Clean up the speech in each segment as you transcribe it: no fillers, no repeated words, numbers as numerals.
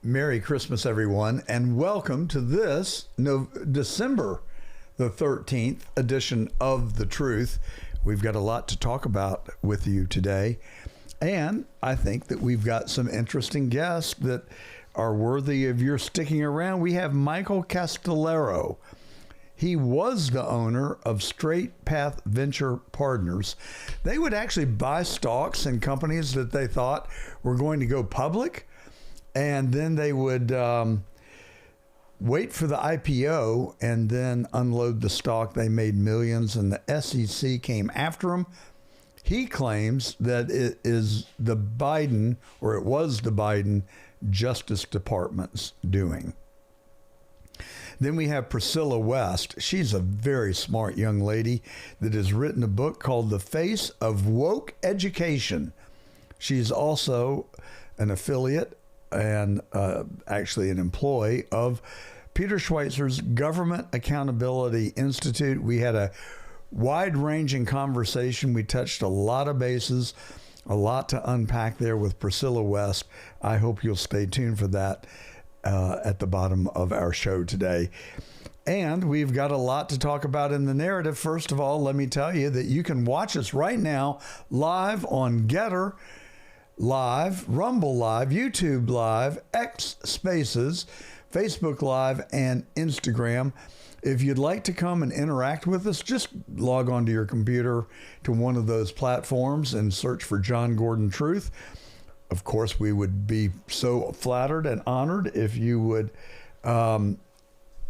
Merry Christmas, everyone, and welcome to this December the 13th edition of The Truth. We've got a lot to talk about with you today, and I think that we've got some interesting guests that are worthy of your sticking around. We have Michael Castillero. He was the owner of StraightPath Venture Partners. They would actually buy stocks in companies that they thought were going to go public, and then they would wait for the IPO and then unload the stock. They made millions, and the SEC came after them. He claims that it is the Biden, or it was the Biden Justice Department's doing. Then we have Priscilla West. She's a very smart young lady that has written a book called The Face of Woke Education. She's also an affiliate and actually an employee of Peter Schweizer's Government Accountability Institute. We had a wide-ranging conversation. We touched a lot of bases, a lot to unpack there with Priscilla West. I hope you'll stay tuned for that at the bottom of our show today. And we've got a lot to talk about in the narrative. First of all, let me tell you that you can watch us right now live on Getter Live, Rumble Live, YouTube Live, X Spaces, Facebook Live, and Instagram. If you'd like to come and interact with us, just log onto your computer to one of those platforms and search for John Gordon Truth. Of course, we would be so flattered and honored if you would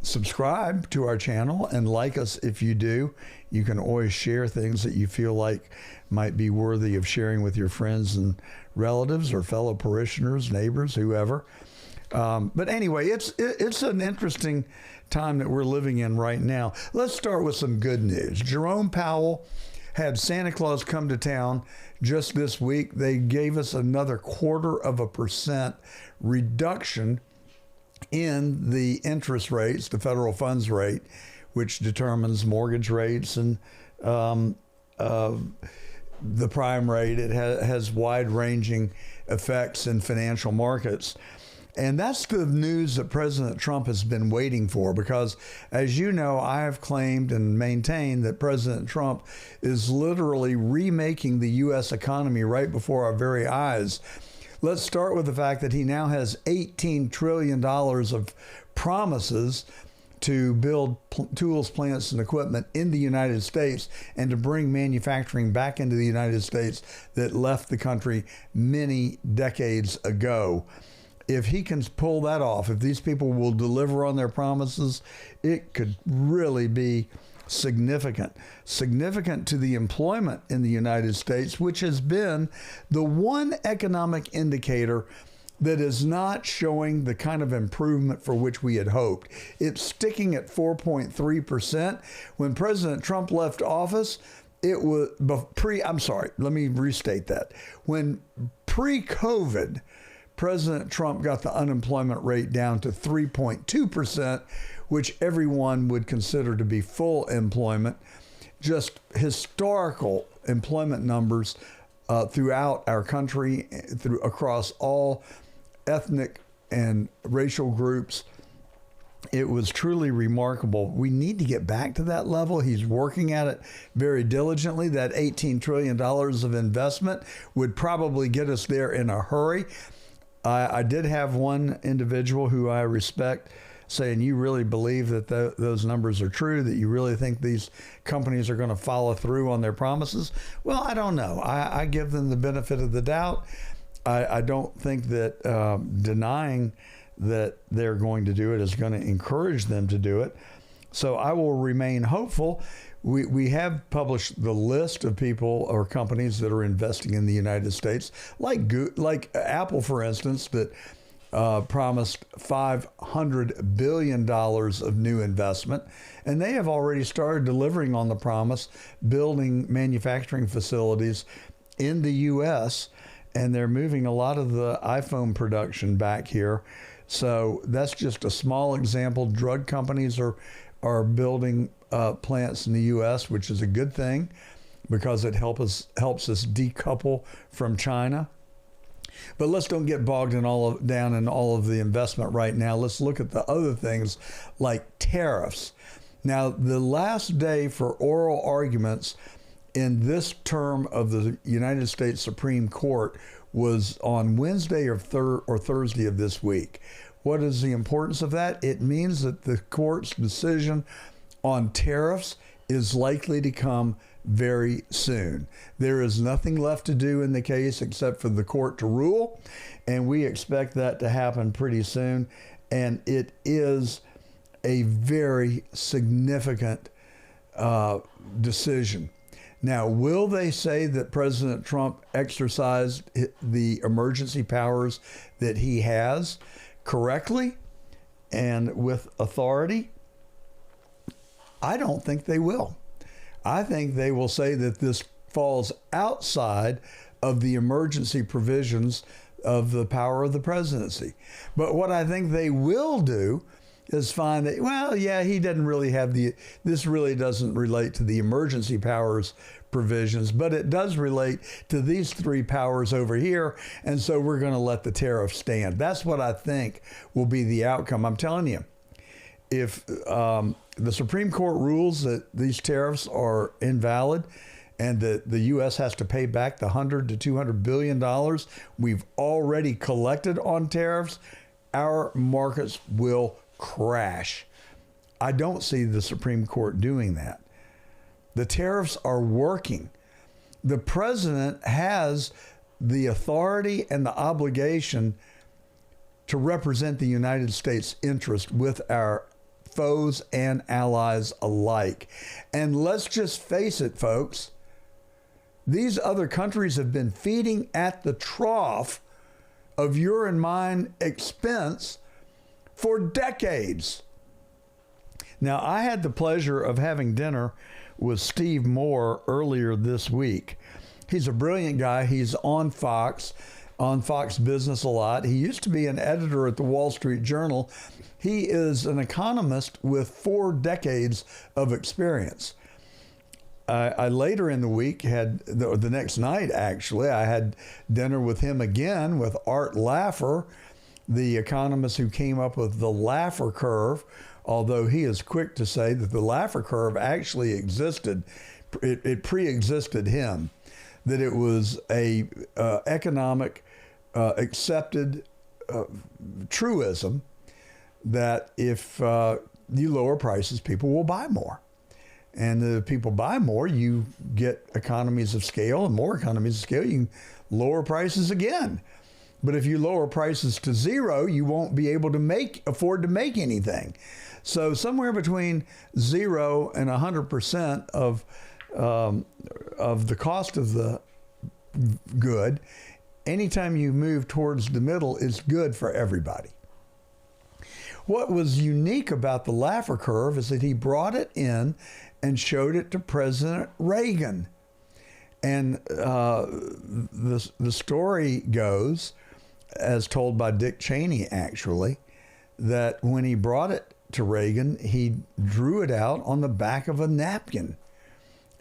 subscribe to our channel and like us. If you do, you can always share things that you feel like might be worthy of sharing with your friends and relatives or fellow parishioners, neighbors, whoever. But anyway, it's an interesting time that we're living in right now. Let's start with some good news. Jerome Powell had Santa Claus come to town just this week. They gave us another 0.25% reduction in the interest rates, the federal funds rate, which determines mortgage rates and the prime rate. It has wide-ranging effects in financial markets. And that's the news that President Trump has been waiting for, because, as you know, I have claimed and maintained that President Trump is literally remaking the U.S. economy right before our very eyes. Let's start with the fact that he now has $18 trillion of promises to build tools, plants, and equipment in the United States and to bring manufacturing back into the United States that left the country many decades ago. If he can pull that off, if these people will deliver on their promises, it could really be significant to the employment in the United States, which has been the one economic indicator that is not showing the kind of improvement for which we had hoped. It's sticking at 4.3%. When President Trump left office, it was let me restate that. When pre-COVID, President Trump got the unemployment rate down to 3.2%, which everyone would consider to be full employment. Just historical employment numbers throughout our country, across all ethnic and racial groups. It was truly remarkable. We need to get back to that level. He's working at it very diligently. That $18 trillion of investment would probably get us there in a hurry. I did have one individual who I respect saying, you really believe that those numbers are true, that you really think these companies are going to follow through on their promises? Well, I don't know. I give them the benefit of the doubt. I don't think that denying that they're going to do it is going to encourage them to do it. So I will remain hopeful. We have published the list of people or companies that are investing in the United States, like Apple, for instance, that promised $500 billion of new investment. And they have already started delivering on the promise, building manufacturing facilities in the U.S., and they're moving a lot of the iPhone production back here. So that's just a small example. Drug companies are building plants in the U.S., which is a good thing because it helps us decouple from China. But let's don't get bogged down in all of the investment right now. Let's look at the other things like tariffs. Now, the last day for oral arguments in this term of the United States Supreme Court was on Wednesday or Thursday of this week. What is the importance of that? It means that the court's decision on tariffs is likely to come very soon. There is nothing left to do in the case except for the court to rule, and we expect that to happen pretty soon. And it is a very significant decision. Now, will they say that President Trump exercised the emergency powers that he has correctly and with authority? I don't think they will. I think they will say that this falls outside of the emergency provisions of the power of the presidency. But what I think they will do is find that, well, yeah, he doesn't really have this really doesn't relate to the emergency powers provisions, but it does relate to these three powers over here, and so we're going to let the tariff stand. That's what I think will be the outcome. I'm telling you, if the Supreme Court rules that these tariffs are invalid and that the U.S. has to pay back the $100 to $200 billion we've already collected on tariffs, our markets will crash. I don't see the Supreme Court doing that. The tariffs are working. The president has the authority and the obligation to represent the United States interest with our foes and allies alike. And let's just face it, folks, these other countries have been feeding at the trough of your and mine expense for decades. Now, I had the pleasure of having dinner with Steve Moore earlier this week. He's a brilliant guy. He's on Fox Business a lot. He used to be an editor at the Wall Street Journal. He is an economist with 4 decades of experience. I later in the week the next night, actually, I had dinner with him again with Art Laffer, the economist who came up with the Laffer curve, although he is quick to say that the Laffer curve actually existed. It pre-existed him, that it was a economic accepted truism that if you lower prices, people will buy more. And if people buy more, you get economies of scale, and more economies of scale, you can lower prices again. But if you lower prices to zero, you won't be able to afford to make anything. So somewhere between 0 and 100% of the cost of the good, anytime you move towards the middle, is good for everybody. What was unique about the Laffer curve is that he brought it in and showed it to President Reagan. And the story goes, as told by Dick Cheney, actually, that when he brought it to Reagan, he drew it out on the back of a napkin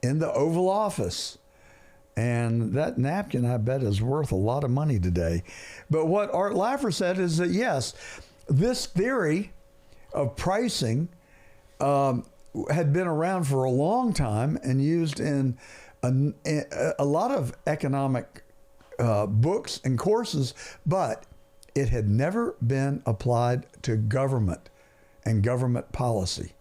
in the Oval Office. And that napkin, I bet, is worth a lot of money today. But what Art Laffer said is that, yes, this theory of pricing had been around for a long time and used in a lot of economic books and courses, but it had never been applied to government and government policy.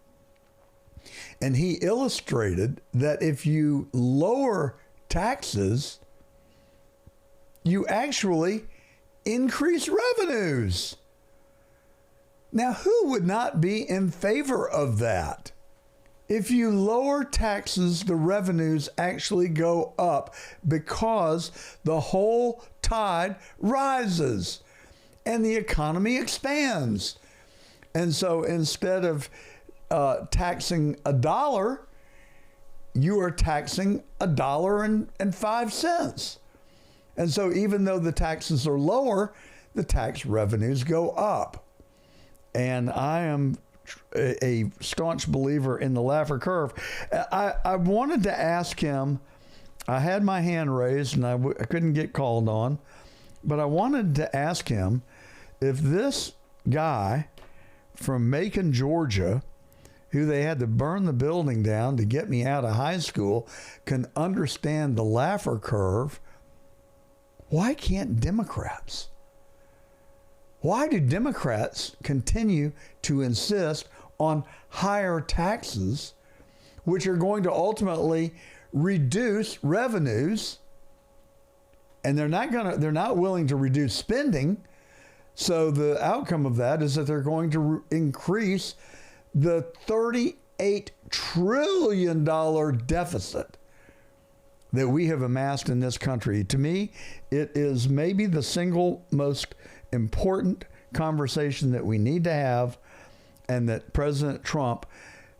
And he illustrated that if you lower taxes, you actually increase revenues. Now, who would not be in favor of that? If you lower taxes, the revenues actually go up because the whole tide rises and the economy expands. And so instead of taxing $1, you are taxing $1.05. And so even though the taxes are lower, the tax revenues go up. And I am a staunch believer in the Laffer curve. I wanted to ask him, I had my hand raised and I couldn't get called on, But I wanted to ask him if this guy from Macon, Georgia, who they had to burn the building down to get me out of high school, can understand the Laffer curve. Why can't Democrats? Why do Democrats continue to insist on higher taxes, which are going to ultimately reduce revenues? And they're not willing to reduce spending. So the outcome of that is that they're going to increase the $38 trillion deficit that we have amassed in this country. To me, it is maybe the single most important conversation that we need to have and that President Trump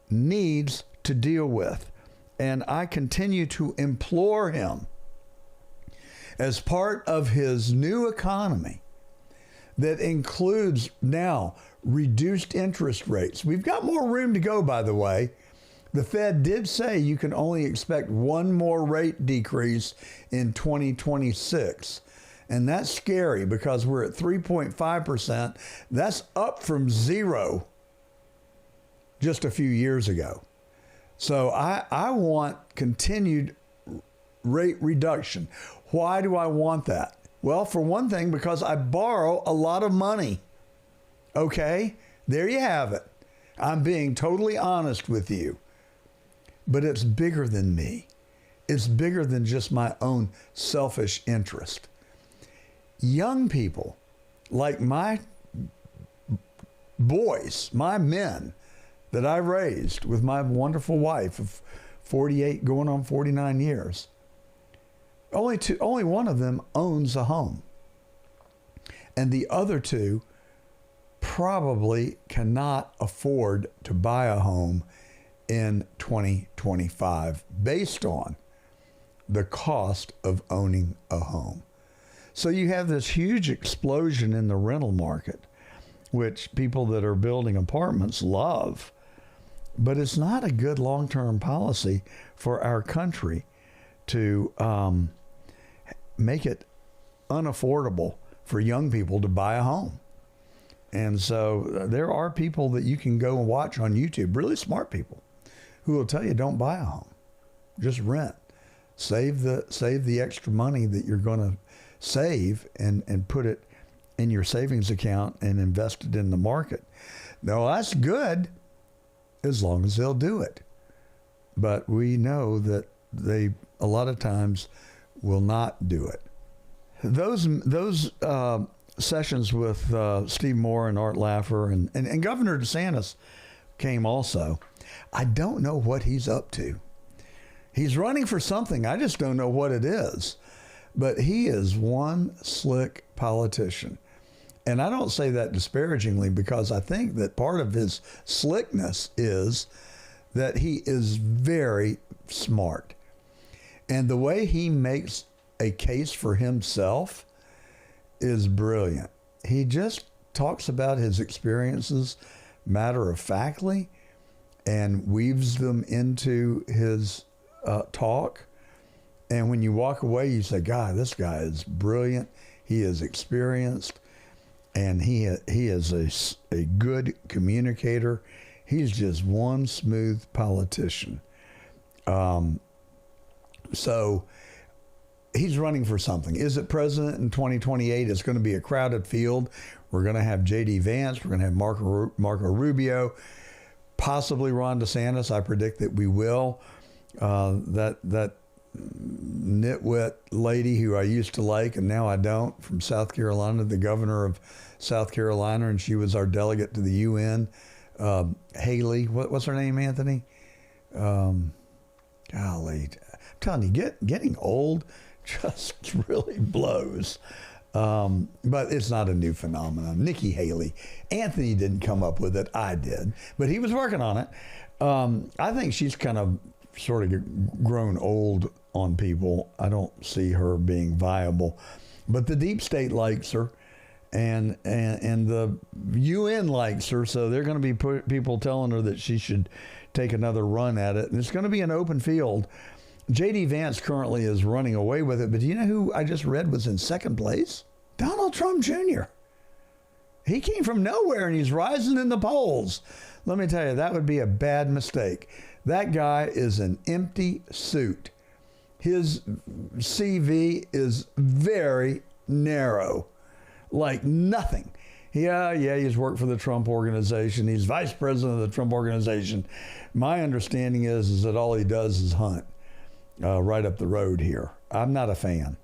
needs to deal with. And I continue to implore him, as part of his new economy that includes now reduced interest rates. We've got more room to go, by the way. The Fed did say you can only expect one more rate decrease in 2026. And that's scary because we're at 3.5%. That's up from 0 just a few years ago. So I want continued rate reduction. Why do I want that? Well, for one thing, because I borrow a lot of money. Okay, there you have it. I'm being totally honest with you. But it's bigger than me. It's bigger than just my own selfish interest. Young people, like my boys, my men that I raised with my wonderful wife of 48 going on 49 years, only one of them owns a home. And the other two probably cannot afford to buy a home in 2025 based on the cost of owning a home. So you have this huge explosion in the rental market, which people that are building apartments love, but it's not a good long-term policy for our country to make it unaffordable for young people to buy a home. And so there are people that you can go and watch on YouTube, really smart people, who will tell you don't buy a home, just rent. Save the extra money that you're going to save and put it in your savings account and invest it in the market. Now, that's good as long as they'll do it. But we know that they a lot of times will not do it. Those sessions with Steve Moore and Art Laffer and Governor DeSantis came also. I don't know what he's up to. He's running for something. I just don't know what it is. But he is one slick politician. And I don't say that disparagingly because I think that part of his slickness is that he is very smart. And the way he makes a case for himself is brilliant. He just talks about his experiences matter-of-factly and weaves them into his talk. And when you walk away, you say, God, this guy is brilliant. He is experienced, and he is a good communicator. He's just one smooth politician. So he's running for something. Is it president in 2028? It's going to be a crowded field. We're going to have J.D. Vance. We're going to have Marco Rubio, possibly Ron DeSantis. I predict that we will. That nitwit lady who I used to like and now I don't, from South Carolina, the governor of South Carolina, and she was our delegate to the UN. Haley, what's her name, Anthony? Golly, I'm telling you, getting old just really blows. But it's not a new phenomenon. Nikki Haley. Anthony didn't come up with it. I did. But he was working on it. I think she's kind of sort of grown old on people. I don't see her being viable. But the deep state likes her. And the UN likes her. So they're going to be people telling her that she should take another run at it. And it's going to be an open field. J.D. Vance currently is running away with it. But do you know who I just read was in second place? Donald Trump Jr. He came from nowhere and he's rising in the polls. Let me tell you, that would be a bad mistake. That guy is an empty suit. His CV is very narrow, like nothing. Yeah, he's worked for the Trump Organization. He's vice president of the Trump Organization. My understanding is that all he does is hunt right up the road here. I'm not a fan.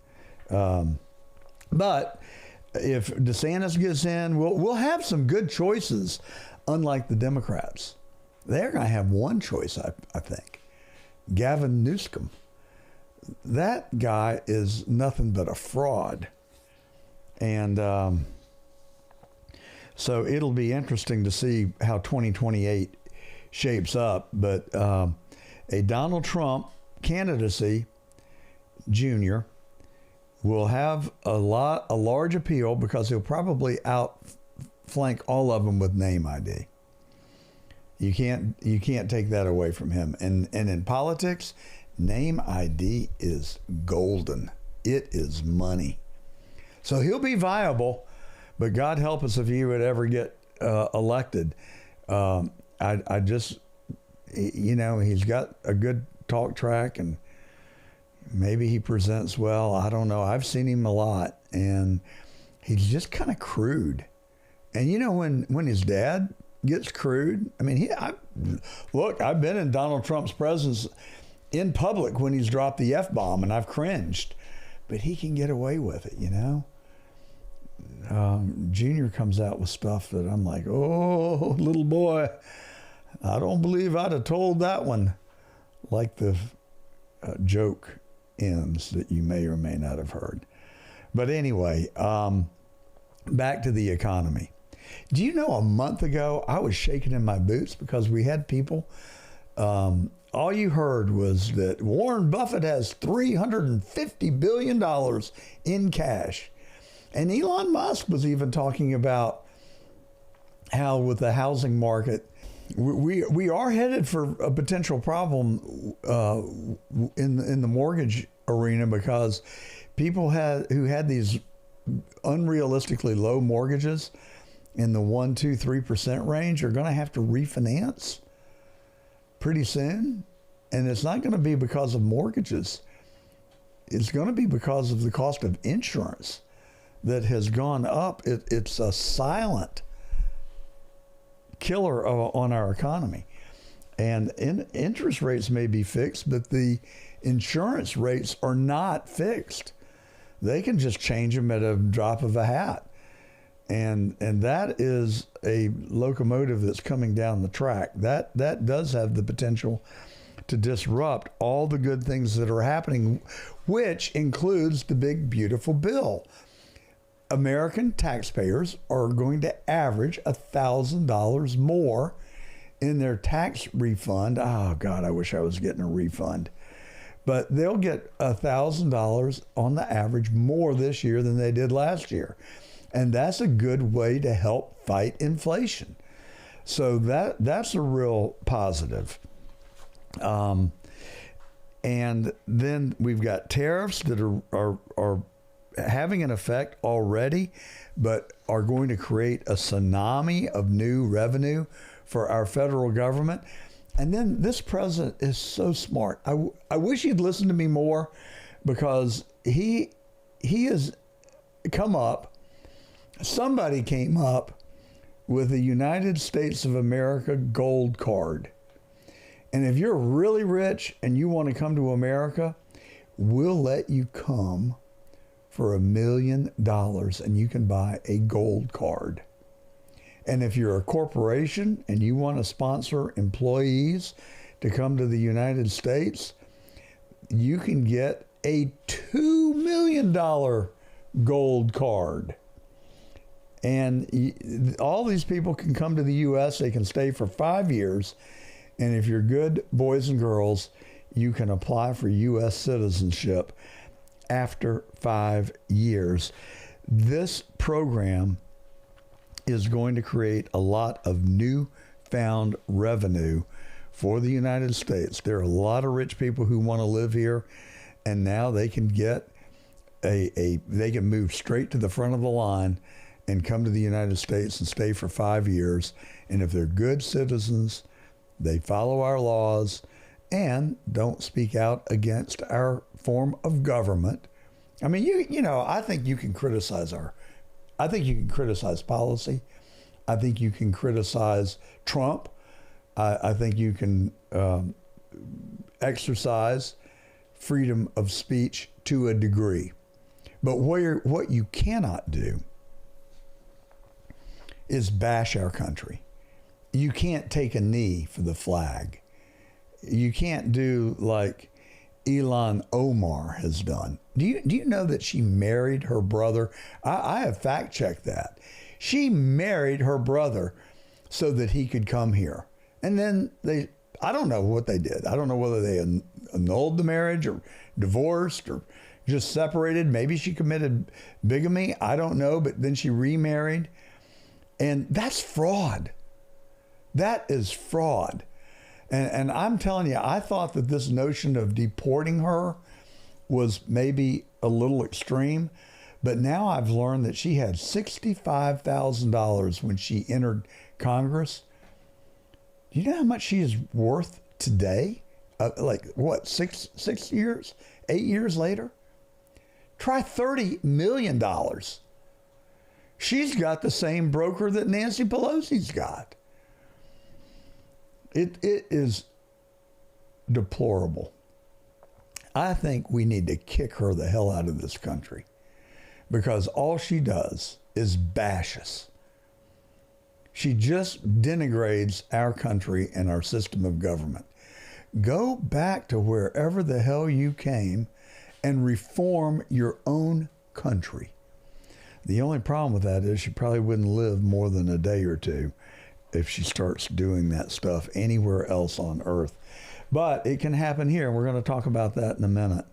But if DeSantis gets in, we'll have some good choices, unlike the Democrats. They're going to have one choice, I think. Gavin Newsom. That guy is nothing but a fraud. And so it'll be interesting to see how 2028 shapes up. But a Donald Trump candidacy, Jr., will have a large appeal because he'll probably outflank all of them with name ID. You can't take that away from him. And in politics, name ID is golden. It is money. So he'll be viable, but God help us if he would ever get elected. I just, he's got a good talk track and maybe he presents well. I don't know. I've seen him a lot and he's just kind of crude. And when his dad gets crude, I mean, I've been in Donald Trump's presence in public when he's dropped the F-bomb and I've cringed, but he can get away with it, Junior comes out with stuff that I'm like, oh, little boy, I don't believe I'd have told that one, like the joke ends that you may or may not have heard. But anyway, back to the economy. Do you know a month ago I was shaking in my boots because we had people, all you heard was that Warren Buffett has $350 billion in cash. And Elon Musk was even talking about how with the housing market, we are headed for a potential problem in the mortgage arena because people who had these unrealistically low mortgages in the 1%, 2%, 3% range are going to have to refinance pretty soon. And it's not going to be because of mortgages. It's going to be because of the cost of insurance that has gone up. It's a silent killer on our economy. And interest rates may be fixed, but the insurance rates are not fixed. They can just change them at a drop of a hat. And that is a locomotive that's coming down the track. That does have the potential to disrupt all the good things that are happening, which includes the big, beautiful bill. American taxpayers are going to average $1,000 more in their tax refund. Oh, God, I wish I was getting a refund. But they'll get $1,000 on the average more this year than they did last year. And that's a good way to help fight inflation. So that's a real positive. And then we've got tariffs that are having an effect already, but are going to create a tsunami of new revenue for our federal government. And then this president is so smart. I wish he'd listened to me more, because he has come up, somebody came up with a United States of America gold card. And if you're really rich and you want to come to America, we'll let you come for $1 million and you can buy a gold card. And if you're a corporation and you want to sponsor employees to come to the United States, you can get a $2 million gold card. And all these people can come to the U.S. They can stay for 5 years. And if you're good boys and girls, you can apply for U.S. citizenship after 5 years. This program is going to create a lot of newfound revenue for the United States. There are a lot of rich people who want to live here, and now they can get they can move straight to the front of the line and come to the United States and stay for 5 years. And if they're good citizens, they follow our laws and don't speak out against our form of government. I mean, you know, I think you can criticize policy. I think you can criticize Trump. I think you can exercise freedom of speech to a degree. But what you cannot do is bash our country. You can't take a knee for the flag. You can't do like Ilhan Omar has done. Do you know that she married her brother? I have fact checked that. She married her brother so that he could come here. And then I don't know what they did. I don't know whether they annulled the marriage or divorced or just separated. Maybe she committed bigamy. I don't know. But then she remarried. And that's fraud. That is fraud. And I'm telling you, I thought that this notion of deporting her was maybe a little extreme. But now I've learned that she had $65,000 when she entered Congress. Do you know how much she is worth today? Like what, 8 years later? Try $30 million. She's got the same broker that Nancy Pelosi's got. It is deplorable. I think we need to kick her the hell out of this country because all she does is bash us. She just denigrates our country and our system of government. Go back to wherever the hell you came and reform your own country. The only problem with that is she probably wouldn't live more than a day or two if she starts doing that stuff anywhere else on earth. But it can happen here, and we're going to talk about that in a minute.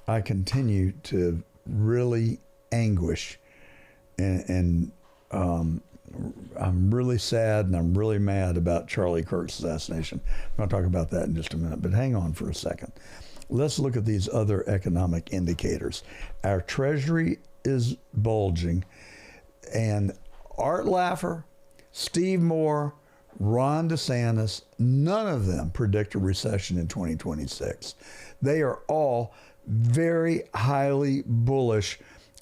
I continue to really anguish, and I'm really sad and I'm really mad about Charlie Kirk's assassination. I'm going to talk about that in just a minute, but hang on for a second. Let's look at these other economic indicators. Our treasury is bulging, and Art Laffer, Steve Moore, Ron DeSantis, none of them predict a recession in 2026. They are all very highly bullish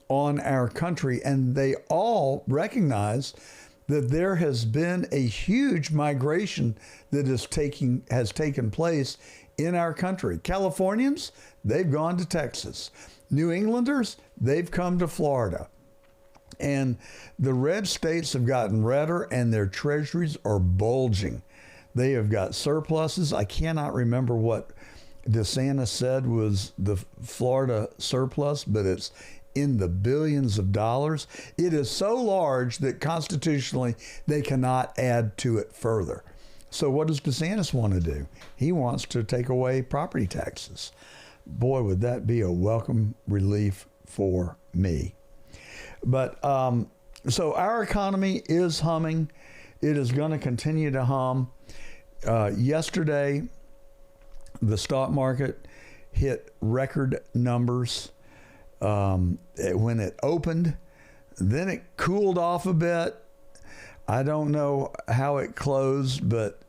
on our country, and they all recognize that there has been a huge migration that has taken place in our country. Californians, they've gone to Texas. New Englanders, they've come to Florida. And the red states have gotten redder, and their treasuries are bulging. They have got surpluses. I cannot remember what DeSantis said was the Florida surplus, but it's in the billions of dollars. It is so large that constitutionally they cannot add to it further. So what does DeSantis want to do? He wants to take away property taxes. Boy, would that be a welcome relief for me. But so our economy is humming. It is going to continue to hum. Yesterday, the stock market hit record numbers when it opened. Then it cooled off a bit. I don't know how it closed, but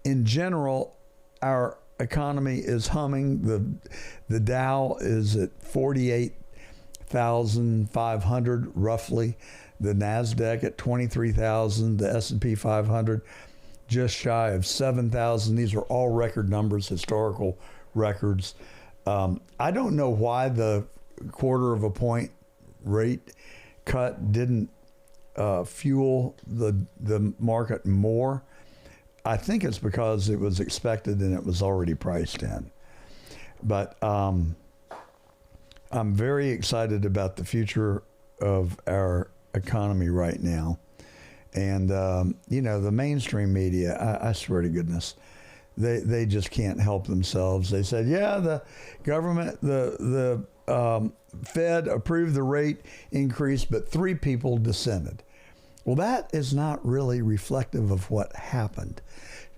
in general, our economy is humming. The Dow is at 48,500 roughly. The NASDAQ at 23,000. The S&P 500 just shy of 7,000. These are all record numbers, historical records. I don't know why the 1/4 point rate cut didn't fuel the market more. I think it's because it was expected and it was already priced in. But I'm very excited about the future of our economy right now. And, the mainstream media, I swear to goodness, they just can't help themselves. They said, yeah, the government, the Fed approved the rate increase, but 3 people dissented. Well, that is not really reflective of what happened.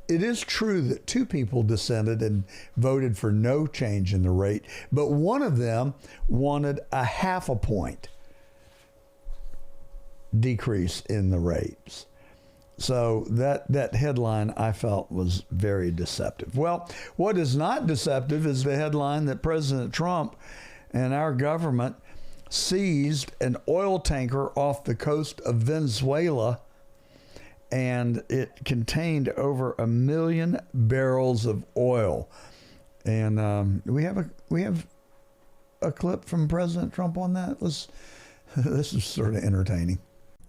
it is true that two people dissented and voted for no change in the rate, but one of them wanted a half a point decrease in the rates. So that headline I felt was very deceptive. Well, what is not deceptive is the headline that President Trump and our government seized an oil tanker off the coast of Venezuela, and it contained over 1 million barrels of oil. And we have a clip from President Trump on that. This is sort of entertaining.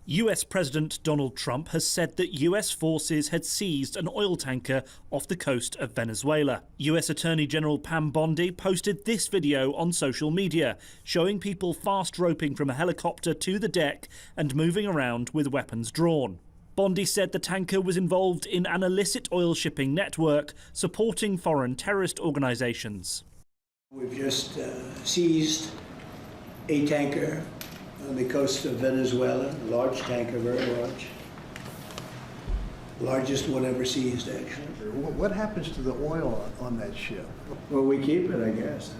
US President Donald Trump has said that US forces had seized an oil tanker off the coast of Venezuela. US Attorney General Pam Bondi posted this video on social media, showing people fast roping from a helicopter to the deck and moving around with weapons drawn. Bondi said the tanker was involved in an illicit oil shipping network supporting foreign terrorist organizations. We've just seized a tanker on the coast of Venezuela, a large tanker, very large. Largest one ever seized, actually. What happens to the oil on that ship? Well, we keep it, I guess.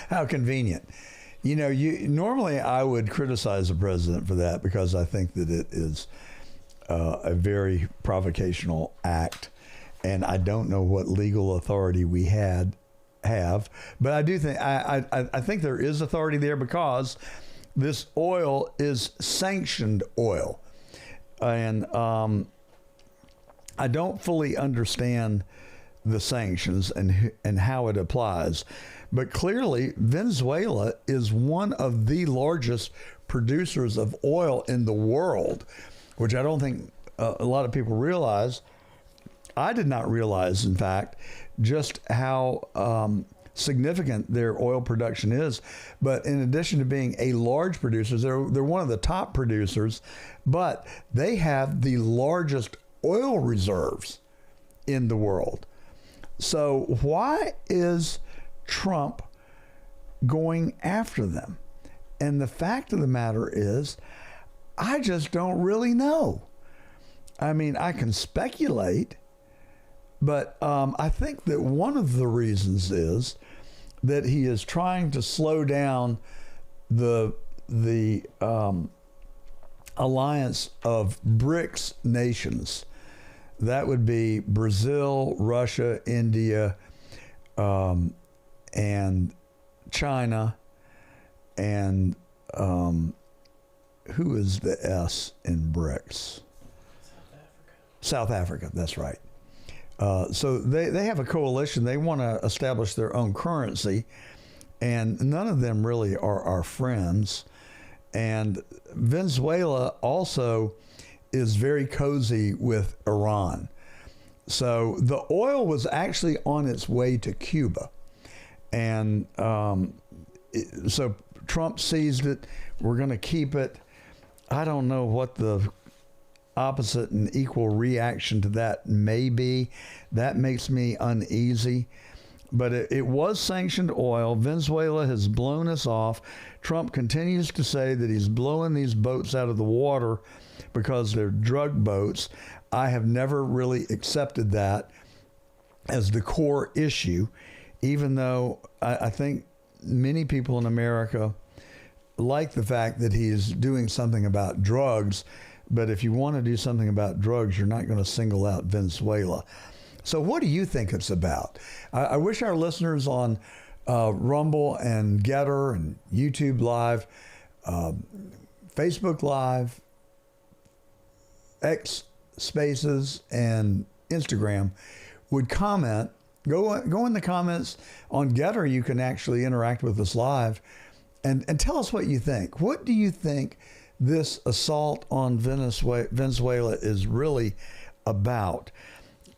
How convenient. You know, normally I would criticize the president for that because I think that it is a very provocational act, and I don't know what legal authority we have, but I do think I think there is authority there because this oil is sanctioned oil, and I don't fully understand the sanctions and how it applies, but clearly Venezuela is one of the largest producers of oil in the world, which I don't think a lot of people realize. I did not realize, in fact, just how significant their oil production is. But in addition to being a large producer, they're one of the top producers, but they have the largest oil reserves in the world. So why is Trump going after them? And the fact of the matter is, I just don't really know. I mean, I can speculate, but I think that one of the reasons is that he is trying to slow down the alliance of BRICS nations. That would be Brazil, Russia, India, and China, and who is the S in BRICS? South Africa, that's right. So they have a coalition. They want to establish their own currency, and none of them really are our friends. And Venezuela also is very cozy with Iran. So the oil was actually on its way to Cuba. And so Trump seized it. We're going to keep it. I don't know what the opposite and equal reaction to that may be. That makes me uneasy. But it was sanctioned oil. Venezuela has blown us off. Trump continues to say that he's blowing these boats out of the water because they're drug boats. I have never really accepted that as the core issue, even though I think many people in America like the fact that he is doing something about drugs. But if you want to do something about drugs, you're not going to single out Venezuela. So what do you think it's about? I wish our listeners on Rumble and Getter and YouTube Live, Facebook Live, X Spaces, and Instagram would comment. Go in the comments on Getter. You can actually interact with us live and tell us what you think. What do you think this assault on Venezuela is really about?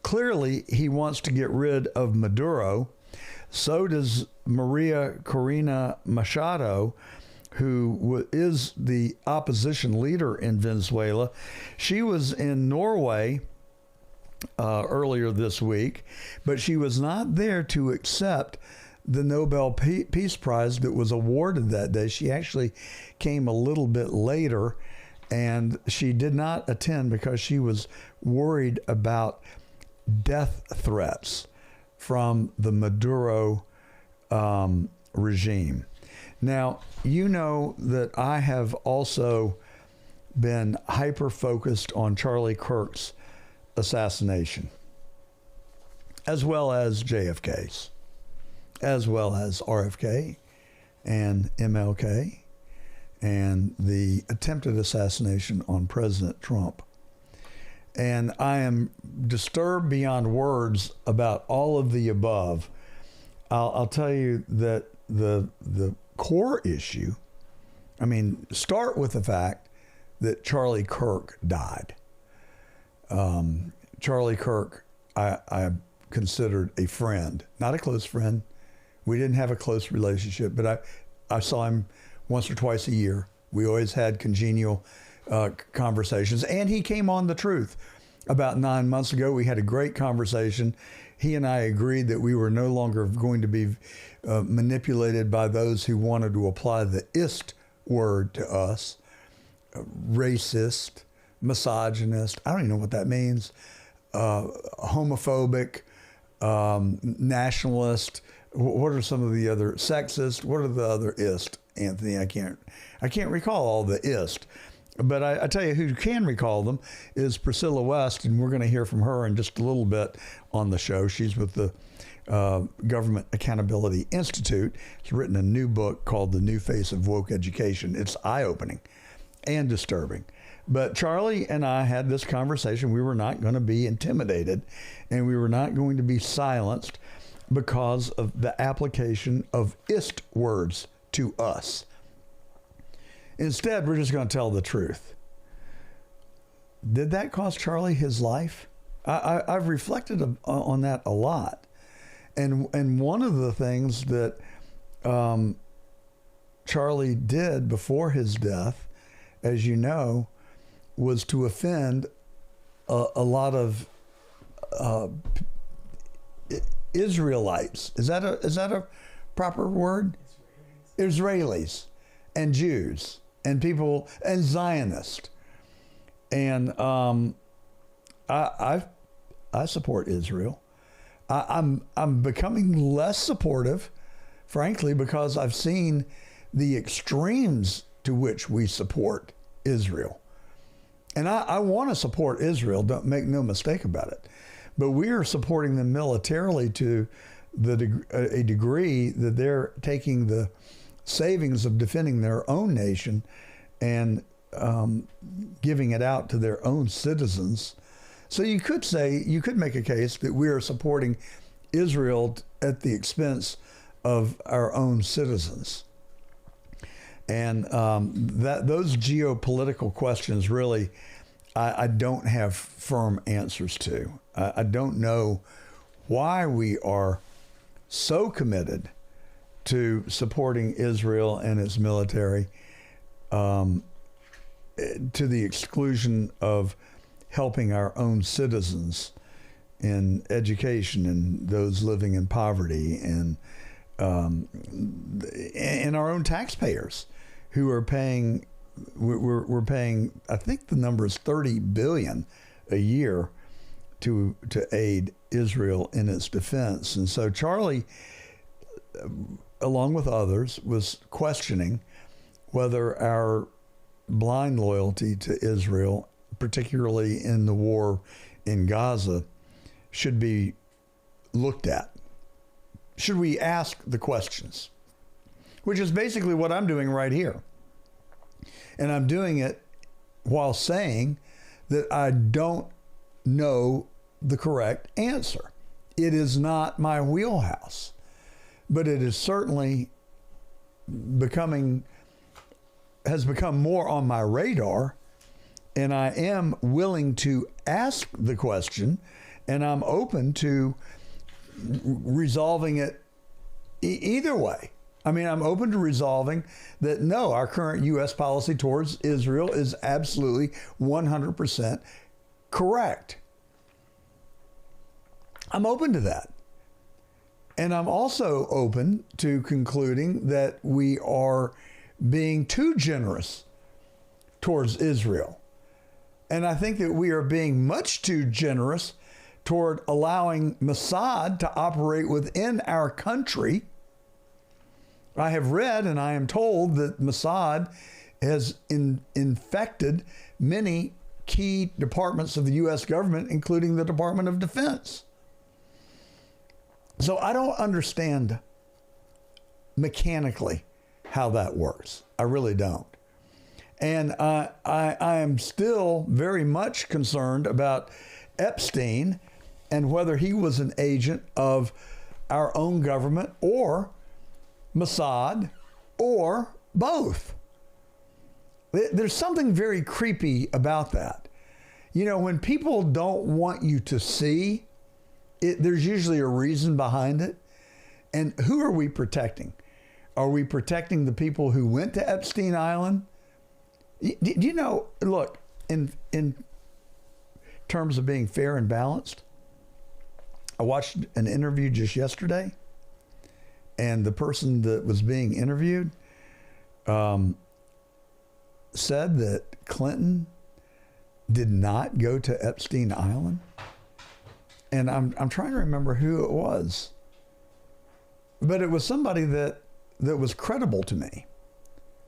Clearly, he wants to get rid of Maduro. So does Maria Corina Machado, who is the opposition leader in Venezuela. She was in Norway earlier this week, but she was not there to accept the Nobel Peace Prize that was awarded that day. She actually came a little bit later, And she did not attend because she was worried about death threats from the Maduro regime. Now, you know that I have also been hyper-focused on Charlie Kirk's assassination, as well as JFK's, as well as RFK and MLK, and the attempted assassination on President Trump. And I am disturbed beyond words about all of the above. I'll tell you that the core issue, I mean, start with the fact that Charlie Kirk died. Charlie Kirk, I considered a friend, not a close friend. We didn't have a close relationship, but I saw him once or twice a year. We always had congenial conversations, and he came on The Truth about 9 months ago. We had a great conversation. He and I agreed that we were no longer going to be manipulated by those who wanted to apply the ist word to us, racist, misogynist, I don't even know what that means, homophobic, nationalist. What are some of the other, sexist? What are the other ist, Anthony? I can't recall all the ist. But I tell you who can recall them is Priscilla West, and we're going to hear from her in just a little bit on the show. She's with the Government Accountability Institute. She's written a new book called The New Face of Woke Education. It's eye-opening and disturbing. But Charlie and I had this conversation. We were not going to be intimidated, and we were not going to be silenced because of the application of ist words to us. Instead, we're just going to tell the truth. Did that cost Charlie his life? I've reflected on that a lot. And one of the things that Charlie did before his death, as you know, was to offend a lot of Israelites. Is that a proper word? Israelis and Jews and people and Zionists. And I support Israel. I'm becoming less supportive, frankly, because I've seen the extremes to which we support Israel. And I want to support Israel, don't make no mistake about it. But we are supporting them militarily to a degree that they're taking the savings of defending their own nation and giving it out to their own citizens. So you could make a case that we are supporting Israel at the expense of our own citizens. And those geopolitical questions really, I don't have firm answers to. I don't know why we are so committed to supporting Israel and its military to the exclusion of helping our own citizens in education and those living in poverty and our own taxpayers who are paying, we're paying, I think the number is $30 billion a year to aid Israel in its defense. And so Charlie, along with others, was questioning whether our blind loyalty to Israel, particularly in the war in Gaza, should be looked at. Should we ask the questions? Which is basically what I'm doing right here. And I'm doing it while saying that I don't know the correct answer. It is not my wheelhouse, but it is certainly has become more on my radar, and I am willing to ask the question, and I'm open to resolving it either way. I mean, I'm open to resolving that, no, our current U.S. policy towards Israel is absolutely 100% correct. I'm open to that. And I'm also open to concluding that we are being too generous towards Israel. And I think that we are being much too generous toward allowing Mossad to operate within our country. I have read and I am told that Mossad has infected many key departments of the U.S. government, including the Department of Defense. So I don't understand mechanically how that works. I really don't. And I am still very much concerned about Epstein and whether he was an agent of our own government or Mossad or both. There's something very creepy about that. You know, when people don't want you to see it, there's usually a reason behind it. And who are we protecting? Are we protecting the people who went to Epstein Island? Do you know, look, in terms of being fair and balanced, I watched an interview just yesterday, and the person that was being interviewed said that Clinton did not go to Epstein Island. And I'm trying to remember who it was. But it was somebody that was credible to me.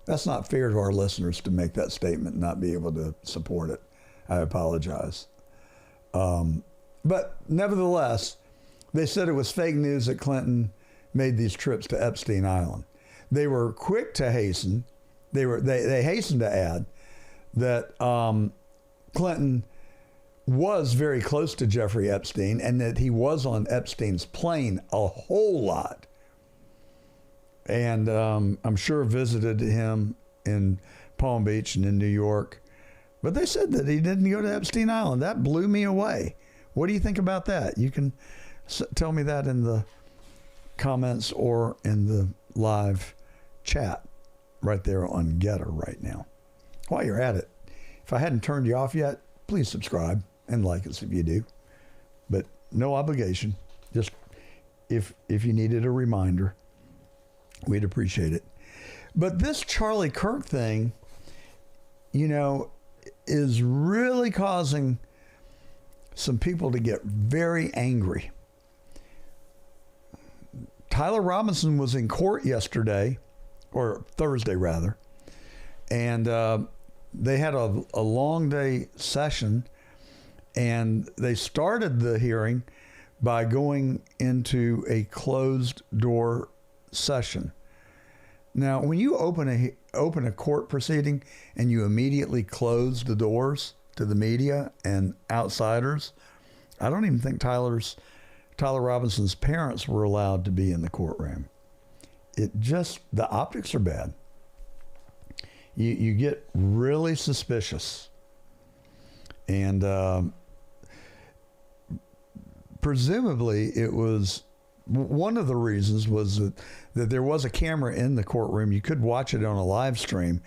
That's not fair to our listeners to make that statement and not be able to support it. I apologize. But nevertheless, they said it was fake news that Clinton made these trips to Epstein Island. They were quick to hasten. They hastened to add that Clinton was very close to Jeffrey Epstein and that he was on Epstein's plane a whole lot. And I'm sure visited him in Palm Beach and in New York. But they said that he didn't go to Epstein Island. That blew me away. What do you think about that? You can tell me that in the comments or in the live chat right there on Getter right now. While you're at it, if I hadn't turned you off yet, please subscribe and like us if you do. But no obligation. Just if you needed a reminder, we'd appreciate it. But this Charlie Kirk thing, you know, is really causing some people to get very angry. Tyler Robinson was in court yesterday, or Thursday rather, and they had a long day session, and they started the hearing by going into a closed door session. Now, when you open a court proceeding and you immediately close the doors to the media and outsiders, I don't even think Tyler Robinson's parents were allowed to be in the courtroom. The optics are bad. You get really suspicious. And presumably it was, one of the reasons was that there was a camera in the courtroom. You could watch it on a live stream.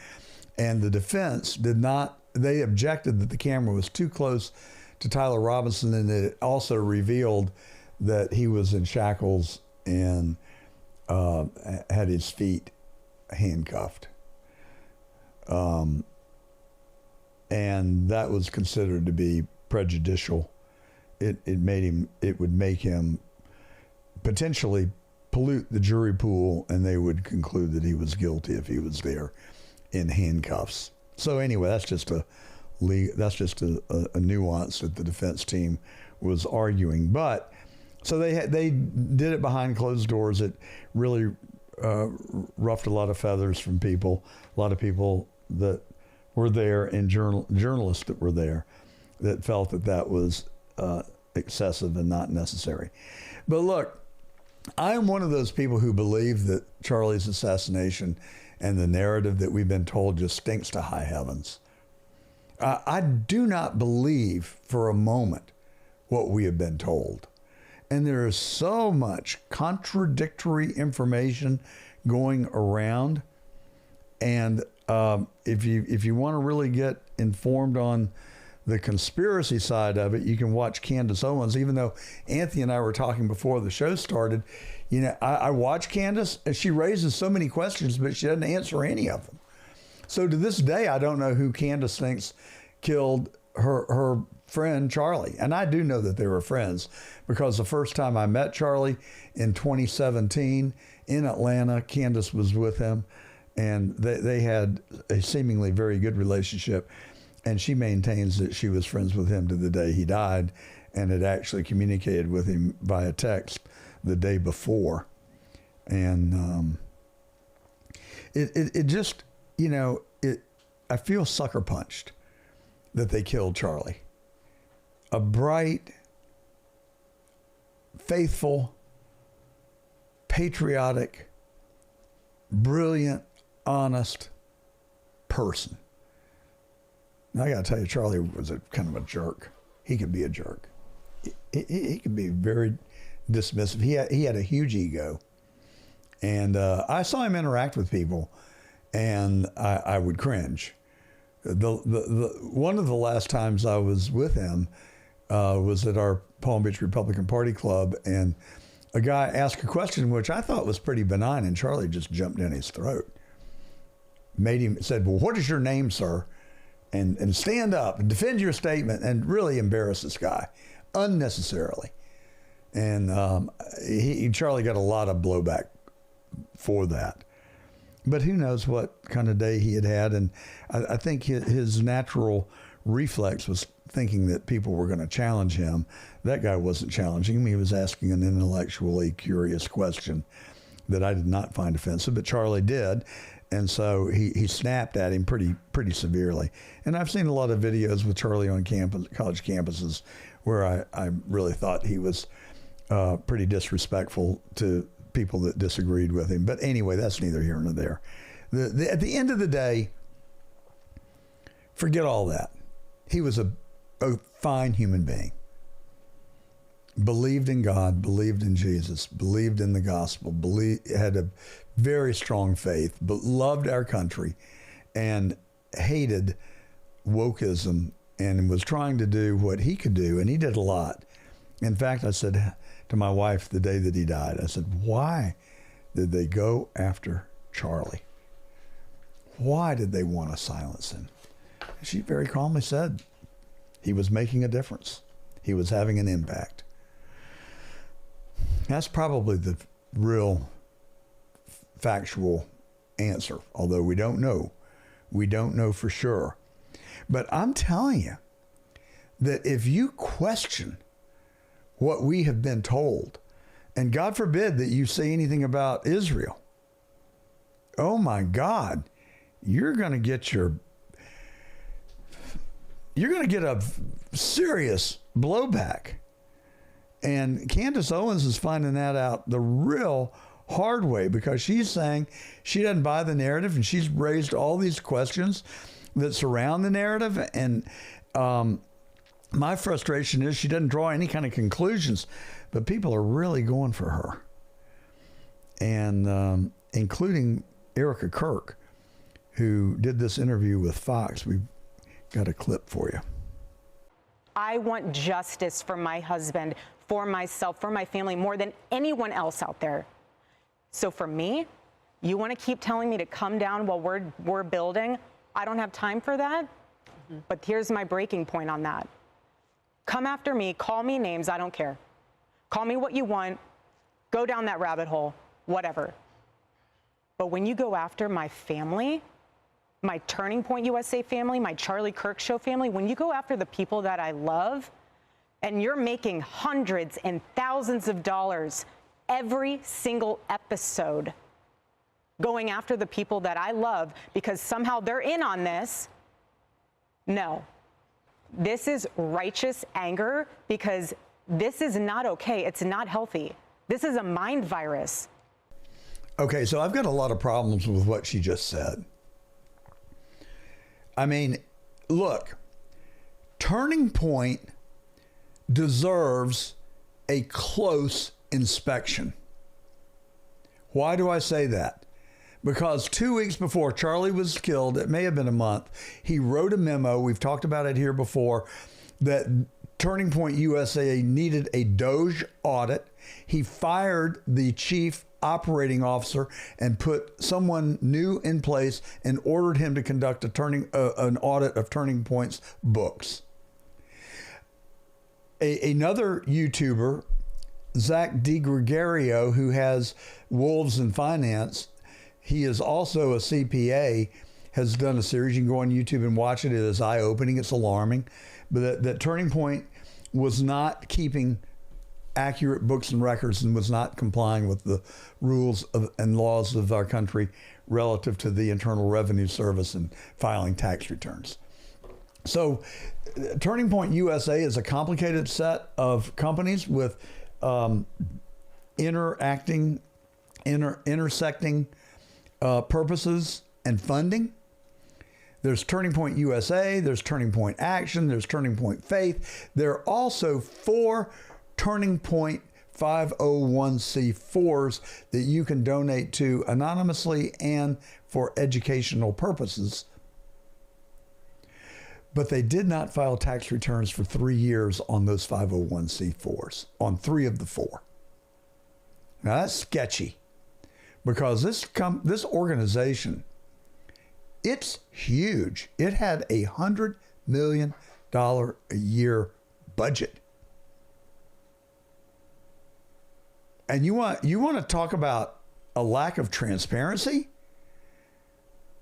And the defense they objected that the camera was too close to Tyler Robinson, and it also revealed that he was in shackles and had his feet handcuffed. And that was considered to be prejudicial. It would make him potentially pollute the jury pool, and they would conclude that he was guilty if he was there in handcuffs. So anyway, that's just a nuance that the defense team was arguing. But so they did it behind closed doors. It really ruffled a lot of feathers from people. A lot of people that were there and journalists that were there that felt that was excessive and not necessary. But look, I am one of those people who believe that Charlie's assassination and the narrative that we've been told just stinks to high heavens. I do not believe for a moment what we have been told. And there is so much contradictory information going around. And if you want to really get informed on the conspiracy side of it, you can watch Candace Owens. Even though Anthony and I were talking before the show started, you know, I watch Candace and she raises so many questions, but she doesn't answer any of them. So to this day, I don't know who Candace thinks killed her friend Charlie. And I do know that they were friends, because the first time I met Charlie in 2017 in Atlanta, Candace was with him, and they had a seemingly very good relationship. And she maintains that she was friends with him to the day he died, and had actually communicated with him via text the day before. And it just, you know, I feel sucker punched that they killed Charlie. A bright, faithful, patriotic, brilliant, honest person. Now, I got to tell you, Charlie was a kind of a jerk. He could be a jerk. He could be very dismissive. He had a huge ego. And I saw him interact with people, and I would cringe. One of the last times I was with him was at our Palm Beach Republican Party Club, and a guy asked a question which I thought was pretty benign, and Charlie just jumped in his throat. Said, "Well, what is your name, sir?" And stand up and defend your statement, and really embarrass this guy unnecessarily. And Charlie got a lot of blowback for that. But who knows what kind of day he had. And I think his natural reflex was thinking that people were going to challenge him. That guy wasn't challenging him. He was asking an intellectually curious question that I did not find offensive, but Charlie did. And so he snapped at him pretty severely. And I've seen a lot of videos with Charlie on college campuses where I really thought he was pretty disrespectful to people that disagreed with him. But anyway, that's neither here nor there. At the end of the day, forget all that. He was a fine human being. Believed in God, believed in Jesus, believed in the gospel, had a very strong faith, but loved our country and hated wokeism, and was trying to do what he could do, and he did a lot. In fact, I said to my wife the day that he died, I said, why did they go after Charlie? Why did they want to silence him? And she very calmly said, he was making a difference. He was having an impact. That's probably the real factual answer, although we don't know. We don't know for sure. But I'm telling you that if you question what we have been told, and God forbid that you say anything about Israel, oh my God, you're going to get a serious blowback. And Candace Owens is finding that out the real hard way, because she's saying she doesn't buy the narrative, and she's raised all these questions that surround the narrative. And my frustration is she doesn't draw any kind of conclusions, but people are really going for her. And including Erika Kirk, who did this interview with Fox. We've got a clip for you. I want justice for my husband, for myself, for my family, more than anyone else out there. So for me, you want to keep telling me to come down while we're building? I don't have time for that. Mm-hmm. But here's my breaking point on that. Come after me, call me names, I don't care. Call me what you want, go down that rabbit hole, whatever. But when you go after my family, my Turning Point USA family, my Charlie Kirk Show family, when you go after the people that I love, and you're making hundreds and thousands of dollars every single episode going after the people that I love because somehow they're in on this, no. This is righteous anger, because this is not okay. It's not healthy. This is a mind virus. Okay, so I've got a lot of problems with what she just said. I mean, look, Turning Point deserves a close inspection. Why do I say that? Because 2 weeks before Charlie was killed, it may have been a month, he wrote a memo, we've talked about it here before, that Turning Point USA needed a Doge audit. He fired the chief operating officer and put someone new in place and ordered him to conduct an audit of Turning Point's books. Another YouTuber, Zach DiGregorio, who has Wolves in Finance, he is also a CPA, has done a series. You can go on YouTube and watch it. It is eye-opening. It's alarming. But that Turning Point was not keeping accurate books and records and was not complying with the rules and laws of our country relative to the Internal Revenue Service and filing tax returns. So Turning Point USA is a complicated set of companies with intersecting purposes and funding. There's Turning Point USA, there's Turning Point Action, there's Turning Point Faith. There are also 4 Turning Point 501c4s that you can donate to anonymously and for educational purposes. But they did not file tax returns for 3 years on those 501c4s, on 3 of the 4. Now that's sketchy, because this organization, it's huge. It had $100 million a year budget. And you want to talk about a lack of transparency?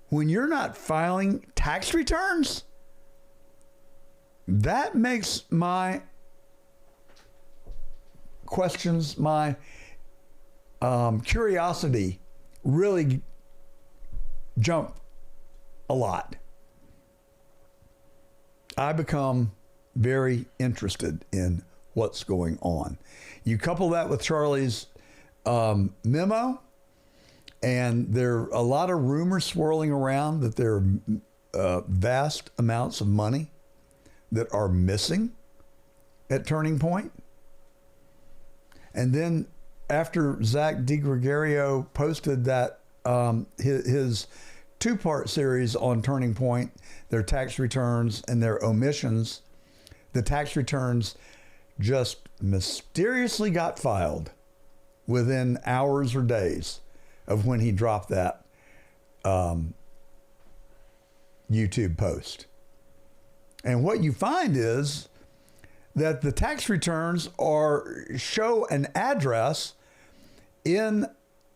When you're not filing tax returns? That makes my questions, my curiosity really jump a lot. I become very interested in what's going on. You couple that with Charlie's memo, and there are a lot of rumors swirling around that there are vast amounts of money that are missing at Turning Point. And then after Zach DiGregorio posted that his 2-part series on Turning Point, their tax returns and their omissions, the tax returns just mysteriously got filed within hours or days of when he dropped that YouTube post. And what you find is that the tax returns show an address in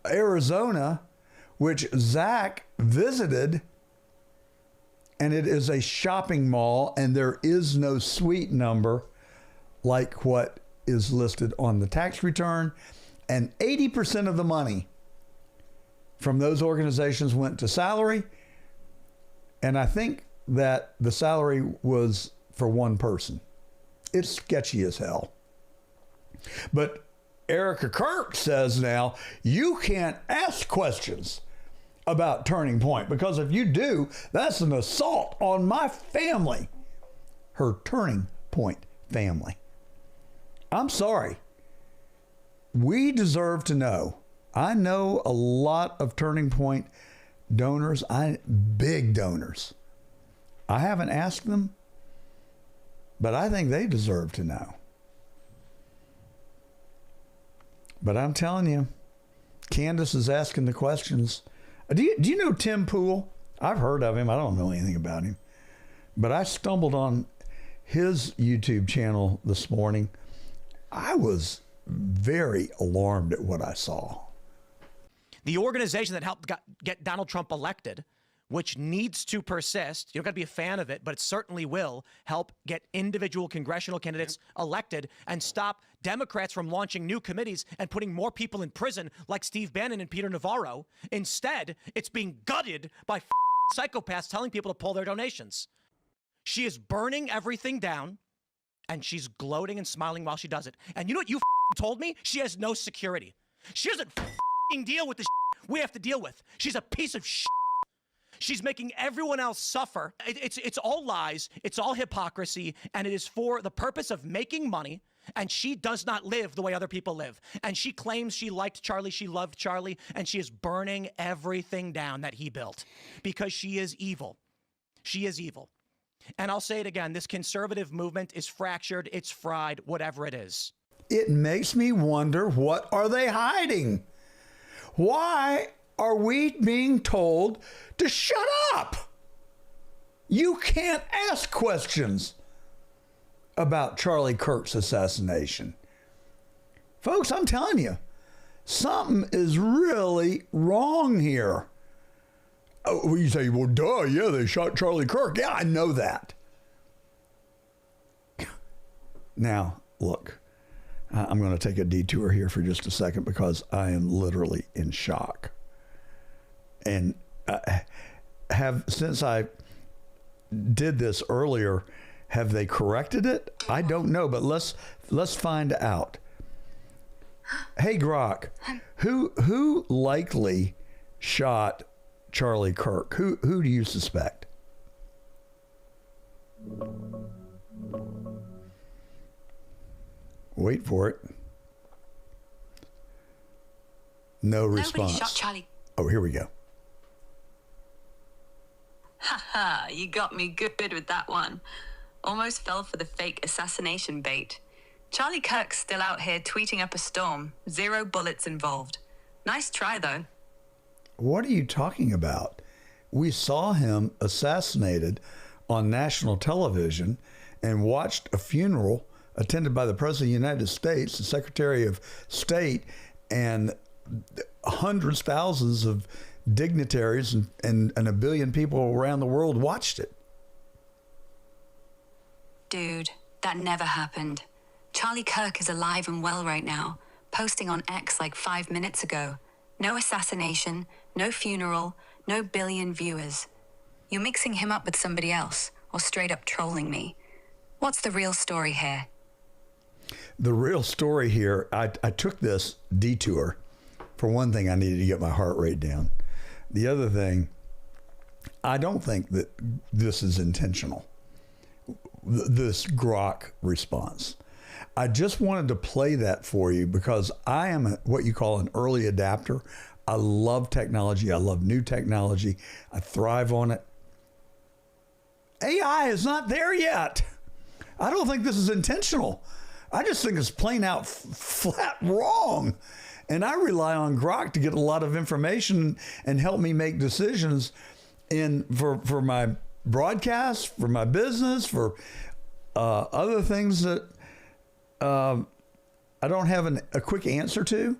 Arizona, which Zach visited, and it is a shopping mall, and there is no suite number like what is listed on the tax return. And 80% of the money from those organizations went to salary. And I think that the salary was for one person. It's sketchy as hell. But Erika Kirk says now, you can't ask questions about Turning Point, because if you do, that's an assault on my family. Her Turning Point family. I'm sorry. We deserve to know. I know a lot of Turning Point donors, big donors. I haven't asked them, but I think they deserve to know. But I'm telling you, Candace is asking the questions. Do you know Tim Pool? I've heard of him. I don't know anything about him. But I stumbled on his YouTube channel this morning. I was very alarmed at what I saw. The organization that helped get Donald Trump elected, which needs to persist. You don't got to be a fan of it, but it certainly will help get individual congressional candidates elected and stop Democrats from launching new committees and putting more people in prison like Steve Bannon and Peter Navarro. Instead, it's being gutted by psychopaths telling people to pull their donations. She is burning everything down, and she's gloating and smiling while she does it. And you know what you told me? She has no security. She doesn't deal with the we have to deal with. She's a piece of shit. She's making everyone else suffer. It's all lies. It's all hypocrisy. And it is for the purpose of making money. And she does not live the way other people live. And she claims she liked Charlie. She loved Charlie. And she is burning everything down that he built because she is evil. She is evil. And I'll say it again. This conservative movement is fractured. It's fried, whatever it is. It makes me wonder, what are they hiding? Why are we being told to shut up? You can't ask questions about Charlie Kirk's assassination. Folks, I'm telling you, something is really wrong here. Oh, you say, well, duh, yeah, they shot Charlie Kirk. Yeah, I know that. Now, look, I'm going to take a detour here for just a second because I am literally in shock. And since I did this earlier, have they corrected it? I don't know, but let's find out. Hey, Grok, who likely shot Charlie Kirk? Who do you suspect? Wait for it. No response. Nobody shot Charlie. Oh, here we go. Haha, you got me good with that one. Almost fell for the fake assassination bait. Charlie Kirk's still out here tweeting up a storm. 0 bullets involved. Nice try, though. What are you talking about? We saw him assassinated on national television and watched a funeral attended by the President of the United States, the Secretary of State, and hundreds, thousands of dignitaries and a billion people around the world watched it. Dude, that never happened. Charlie Kirk is alive and well right now, posting on X like 5 minutes ago. No assassination, no funeral, no billion viewers. You're mixing him up with somebody else, or straight up trolling me. What's the real story here? The real story here, I took this detour. For one thing, I needed to get my heart rate down. The other thing, I don't think that this is intentional, this Grok response. I just wanted to play that for you because I am what you call an early adapter. I love technology. I love new technology. I thrive on it. AI is not there yet. I don't think this is intentional. I just think it's plain out flat wrong. And I rely on Grok to get a lot of information and help me make decisions for my broadcast, for my business, for other things that I don't have a quick answer to.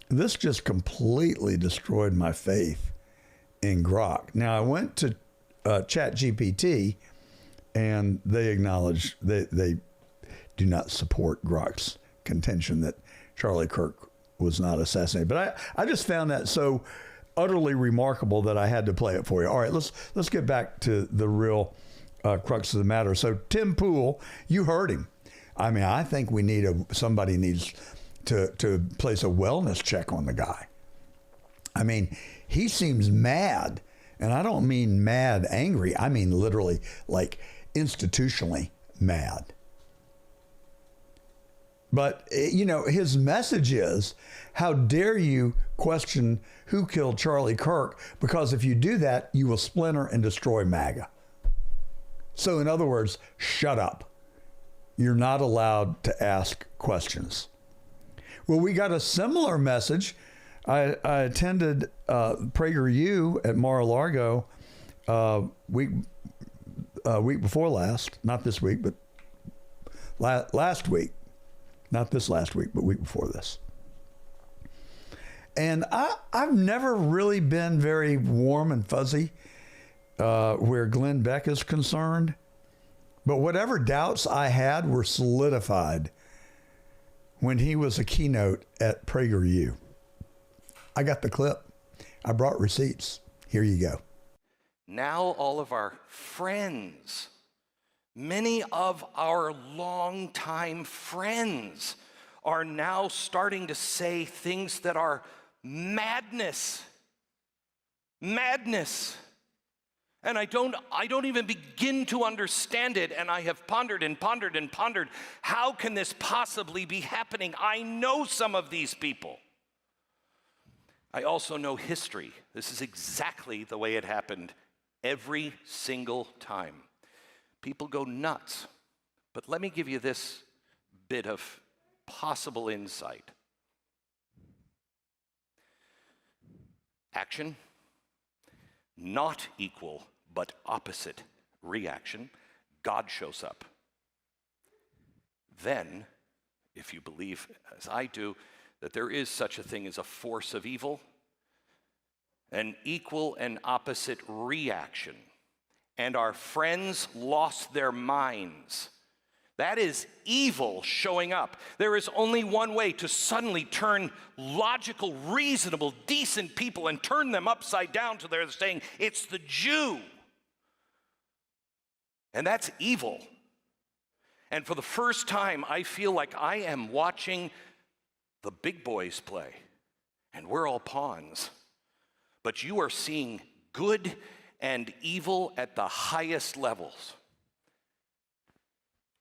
This just completely destroyed my faith in Grok. Now, I went to ChatGPT, and they acknowledge they do not support Grok's contention that Charlie Kirk was not assassinated. But I just found that so utterly remarkable that I had to play it for you. All right, let's get back to the real crux of the matter. So Tim Pool, you heard him. I mean, I think somebody needs to place a wellness check on the guy. I mean, he seems mad, and I don't mean mad angry. I mean literally like institutionally mad. But, you know, his message is, how dare you question who killed Charlie Kirk? Because if you do that, you will splinter and destroy MAGA. So in other words, shut up. You're not allowed to ask questions. Well, we got a similar message. I attended PragerU at Mar-a-Lago week before last, not this week, but last week. Not this last week, but week before this. And I've never really been very warm and fuzzy where Glenn Beck is concerned. But whatever doubts I had were solidified when he was a keynote at PragerU. I got the clip. I brought receipts. Here you go. Now all of our friends, many of our longtime friends, are now starting to say things that are madness. Madness. And I don't even begin to understand it, and I have pondered and pondered and pondered, how can this possibly be happening? I know some of these people. I also know history. This is exactly the way it happened every single time. People go nuts. But let me give you this bit of possible insight. Action, not equal but opposite reaction. God shows up. Then, if you believe, as I do, that there is such a thing as a force of evil, an equal and opposite reaction, and our friends lost their minds. That is evil showing up. There is only one way to suddenly turn logical, reasonable, decent people and turn them upside down to their saying, it's the Jew. And that's evil. And for the first time, I feel like I am watching the big boys play, and we're all pawns. But you are seeing good and evil at the highest levels.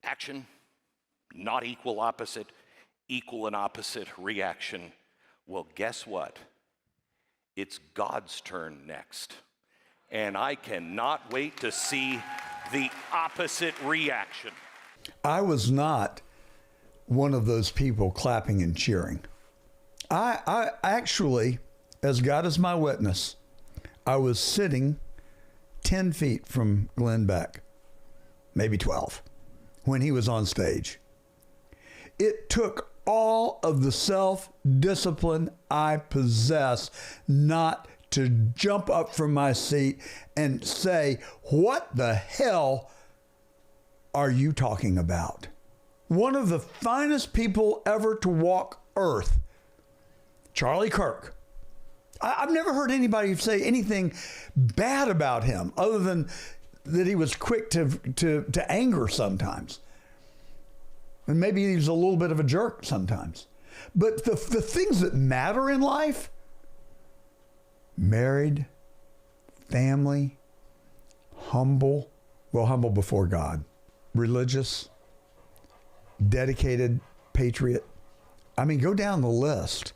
Action, not equal opposite, equal and opposite reaction. Well, guess what? It's God's turn next. And I cannot wait to see the opposite reaction. I was not one of those people clapping and cheering. I actually, as God is my witness, I was sitting 10 feet from Glenn Beck, maybe 12, when he was on stage. It took all of the self-discipline I possess not to jump up from my seat and say, what the hell are you talking about? One of the finest people ever to walk earth, Charlie Kirk. I've never heard anybody say anything bad about him other than that he was quick to anger sometimes. And maybe he was a little bit of a jerk sometimes. But the things that matter in life, married, family, humble before God, religious, dedicated patriot. I mean, go down the list.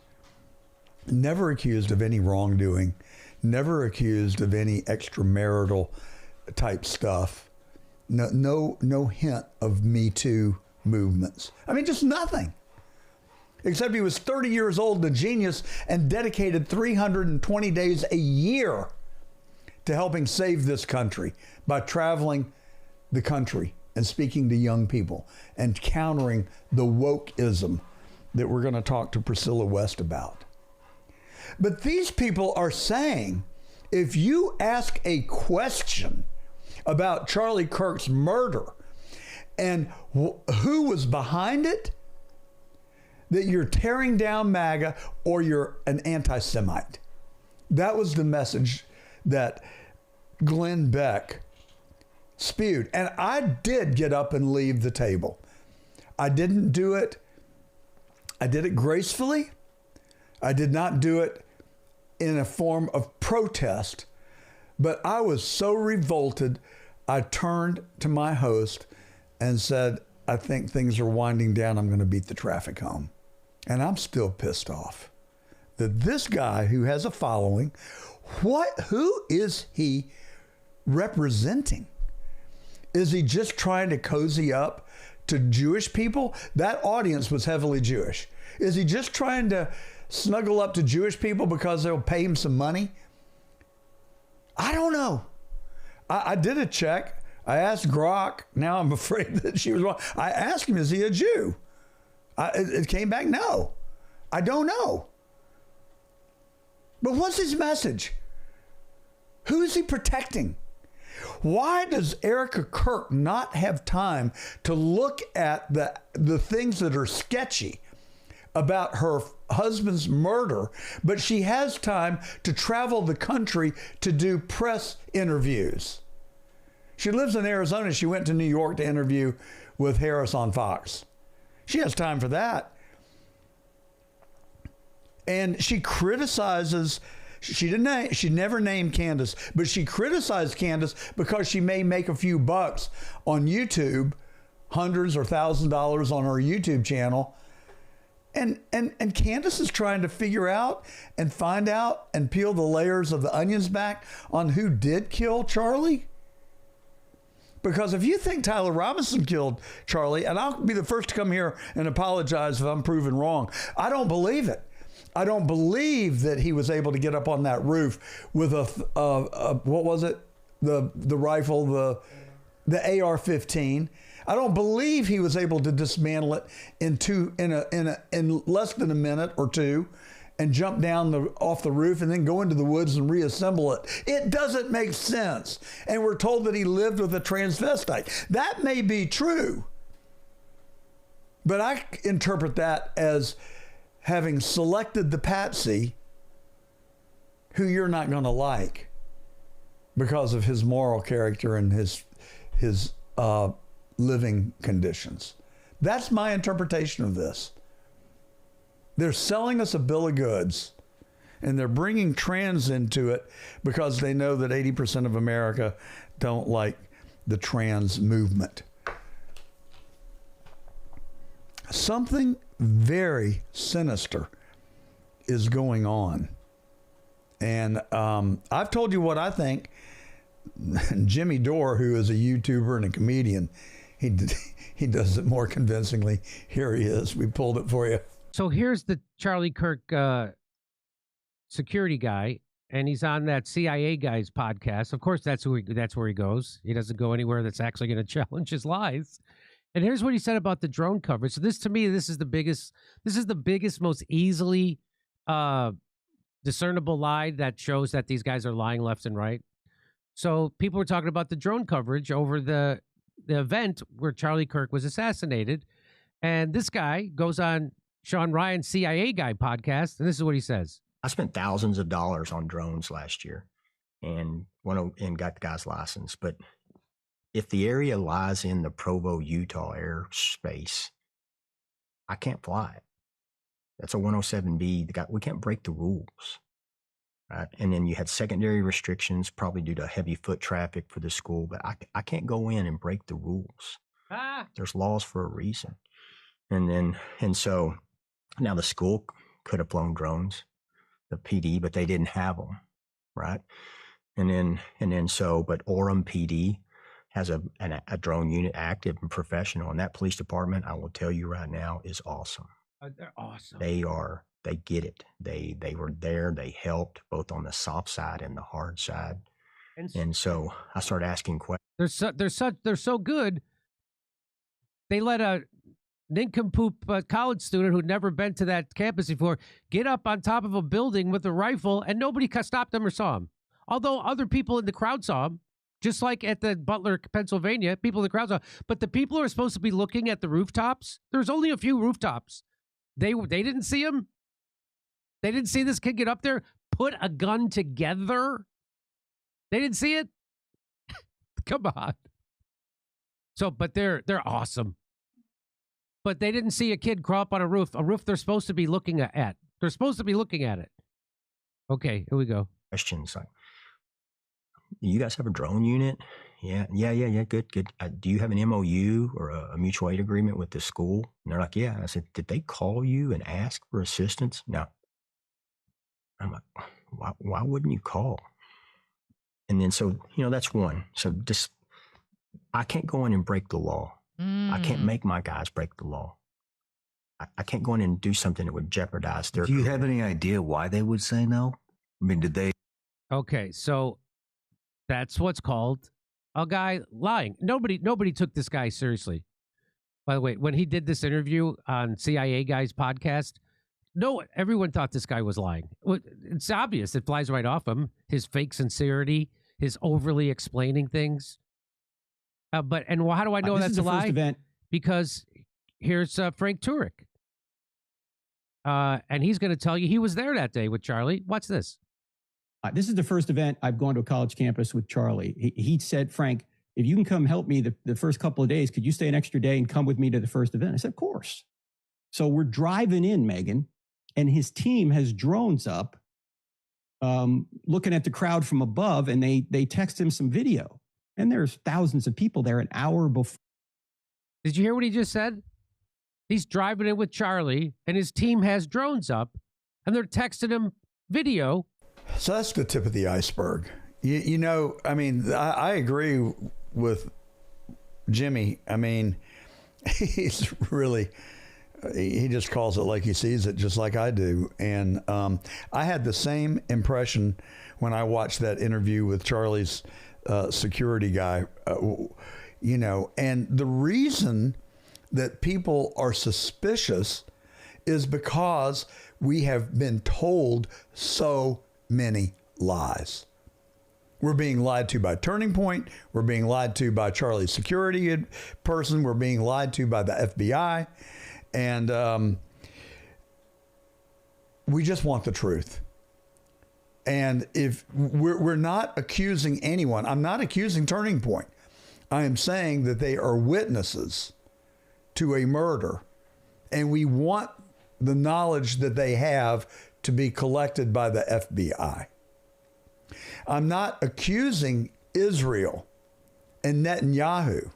Never accused of any wrongdoing, never accused of any extramarital type stuff. No hint of Me Too movements. I mean, just nothing. Except he was 30 years old, a genius, and dedicated 320 days a year to helping save this country by traveling the country and speaking to young people and countering the wokeism that we're going to talk to Priscilla West about. But these people are saying, if you ask a question about Charlie Kirk's murder and who was behind it, that you're tearing down MAGA or you're an anti-Semite. That was the message that Glenn Beck spewed. And I did get up and leave the table. I didn't do it. I did it gracefully. I did not do it in a form of protest, but I was so revolted, I turned to my host and said, I think things are winding down. I'm going to beat the traffic home. And I'm still pissed off that this guy who has a following, who is he representing? Is he just trying to cozy up to Jewish people? That audience was heavily Jewish. Is he just trying to snuggle up to Jewish people because they'll pay him some money? I don't know. I did a check. I asked Grok. Now I'm afraid that she was wrong. I asked him, is he a Jew? It came back, no. I don't know. But what's his message? Who is he protecting? Why does Erika Kirk not have time to look at the things that are sketchy about her husband's murder, but she has time to travel the country to do press interviews? She lives in Arizona. She went to New York to interview with Harris on Fox. She has time for that. And she criticizes, she never named Candace, but she criticized Candace because she may make a few bucks on YouTube, hundreds or $1,000s on her YouTube channel. And Candace is trying to figure out and find out and peel the layers of the onions back on who did kill Charlie. Because if you think Tyler Robinson killed Charlie, and I'll be the first to come here and apologize if I'm proven wrong, I don't believe it. I don't believe that he was able to get up on that roof with a what was it? The rifle, the AR-15. I don't believe he was able to dismantle it in less than a minute or two and jump down off the roof and then go into the woods and reassemble it. It doesn't make sense. And we're told that he lived with a transvestite. That may be true, but I interpret that as having selected the patsy who you're not going to like because of his moral character and his living conditions. That's my interpretation of this. They're selling us a bill of goods, and they're bringing trans into it because they know that 80% of America don't like the trans movement. Something very sinister is going on. And I've told you what I think. Jimmy Dore, who is a YouTuber and a comedian, he does it more convincingly. Here he is. We pulled it for you. So here's the Charlie Kirk security guy, and he's on that CIA guy's podcast. Of course, that's where he goes. He doesn't go anywhere that's actually going to challenge his lies. And here's what he said about the drone coverage. So this, to me, this is the biggest, most easily discernible lie that shows that these guys are lying left and right. So people were talking about the drone coverage over the event where Charlie Kirk was assassinated. And this guy goes on Sean Ryan's CIA Guy podcast, and this is what he says. I spent thousands of dollars on drones last year and got the guy's license. But if the area lies in the Provo, Utah airspace, I can't fly it. That's a 107B. We can't break the rules. Right? And then you had secondary restrictions, probably due to heavy foot traffic for the school. But I can't go in and break the rules. There's laws for a reason. And so now the school could have flown drones, the PD, but they didn't have them, right? But Orem PD has a drone unit, active and professional, and that police department, I will tell you right now, is awesome. They're awesome. They get it. They were there. They helped both on the soft side and the hard side. And so I started asking questions. They're so good. They let a nincompoop college student who'd never been to that campus before get up on top of a building with a rifle, and nobody stopped him or saw him. Although other people in the crowd saw him, just like at the Butler, Pennsylvania, people in the crowd saw him. But the people who are supposed to be looking at the rooftops, there's only a few rooftops. They didn't see him. They didn't see this kid get up there, put a gun together. They didn't see it. Come on. So, but they're awesome. But they didn't see a kid crawl up on a roof they're supposed to be looking at. They're supposed to be looking at it. Okay, here we go. Questions like, you guys have a drone unit? Yeah, good. Do you have an MOU or a mutual aid agreement with the school? And they're like, yeah. I said, did they call you and ask for assistance? No. I'm like, why wouldn't you call? And then, so, that's one. So just, I can't go in and break the law. I can't make my guys break the law. I can't go in and do something that would jeopardize their Do you career. have any idea why they would say no? I mean, did they? Okay, so that's what's called a guy lying. Nobody took this guy seriously. By the way, when he did this interview on CIA Guy's podcast, everyone thought this guy was lying. It's obvious. It flies right off him. His fake sincerity, his overly explaining things. How do I know that's a lie? First event. Because here's Frank Turek. And he's going to tell you he was there that day with Charlie. Watch this. This is the first event I've gone to a college campus with Charlie. He said, Frank, if you can come help me the first couple of days, could you stay an extra day and come with me to the first event? I said, of course. So we're driving in, Megan, and his team has drones up looking at the crowd from above, and they text him some video. And there's thousands of people there an hour before. Did you hear what he just said? He's driving in with Charlie, and his team has drones up, and they're texting him video. So that's the tip of the iceberg. I agree with Jimmy. I mean, he's really He just calls it like he sees it, just like I do. And I had the same impression when I watched that interview with Charlie's security guy, you know, and the reason that people are suspicious is because we have been told so many lies. We're being lied to by Turning Point. We're being lied to by Charlie's security person. We're being lied to by the FBI. And we just want the truth. And if we're not accusing anyone, I'm not accusing Turning Point. I am saying that they are witnesses to a murder. And we want the knowledge that they have to be collected by the FBI. I'm not accusing Israel and Netanyahu,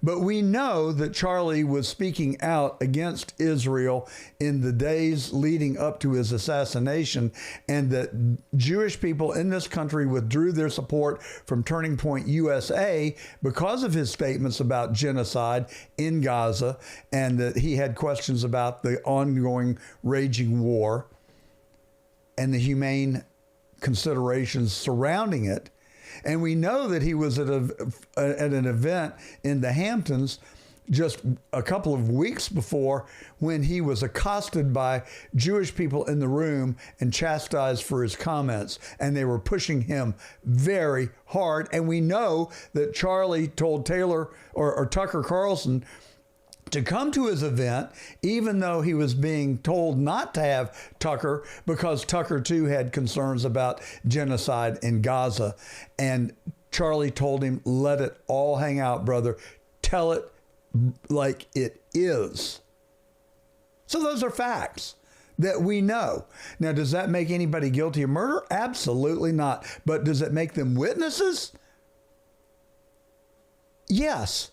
but we know that Charlie was speaking out against Israel in the days leading up to his assassination, and that Jewish people in this country withdrew their support from Turning Point USA because of his statements about genocide in Gaza, and that he had questions about the ongoing raging war and the humane considerations surrounding it. And we know that he was at an event in the Hamptons just a couple of weeks before, when he was accosted by Jewish people in the room and chastised for his comments. And they were pushing him very hard. And we know that Charlie told Taylor or Tucker Carlson to come to his event, even though he was being told not to have Tucker, because Tucker too had concerns about genocide in Gaza. And Charlie told him, let it all hang out, brother. Tell it like it is. So those are facts that we know. Now, does that make anybody guilty of murder? Absolutely not. But does it make them witnesses? Yes.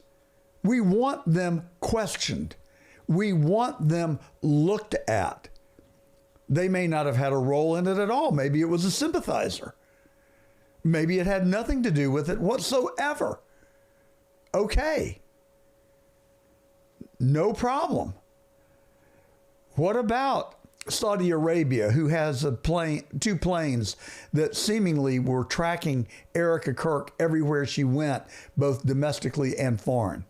We want them questioned. We want them looked at. They may not have had a role in it at all. Maybe it was a sympathizer. Maybe it had nothing to do with it whatsoever. Okay. No problem. What about Saudi Arabia, who has two planes that seemingly were tracking Erika Kirk everywhere she went, both domestically and foreign?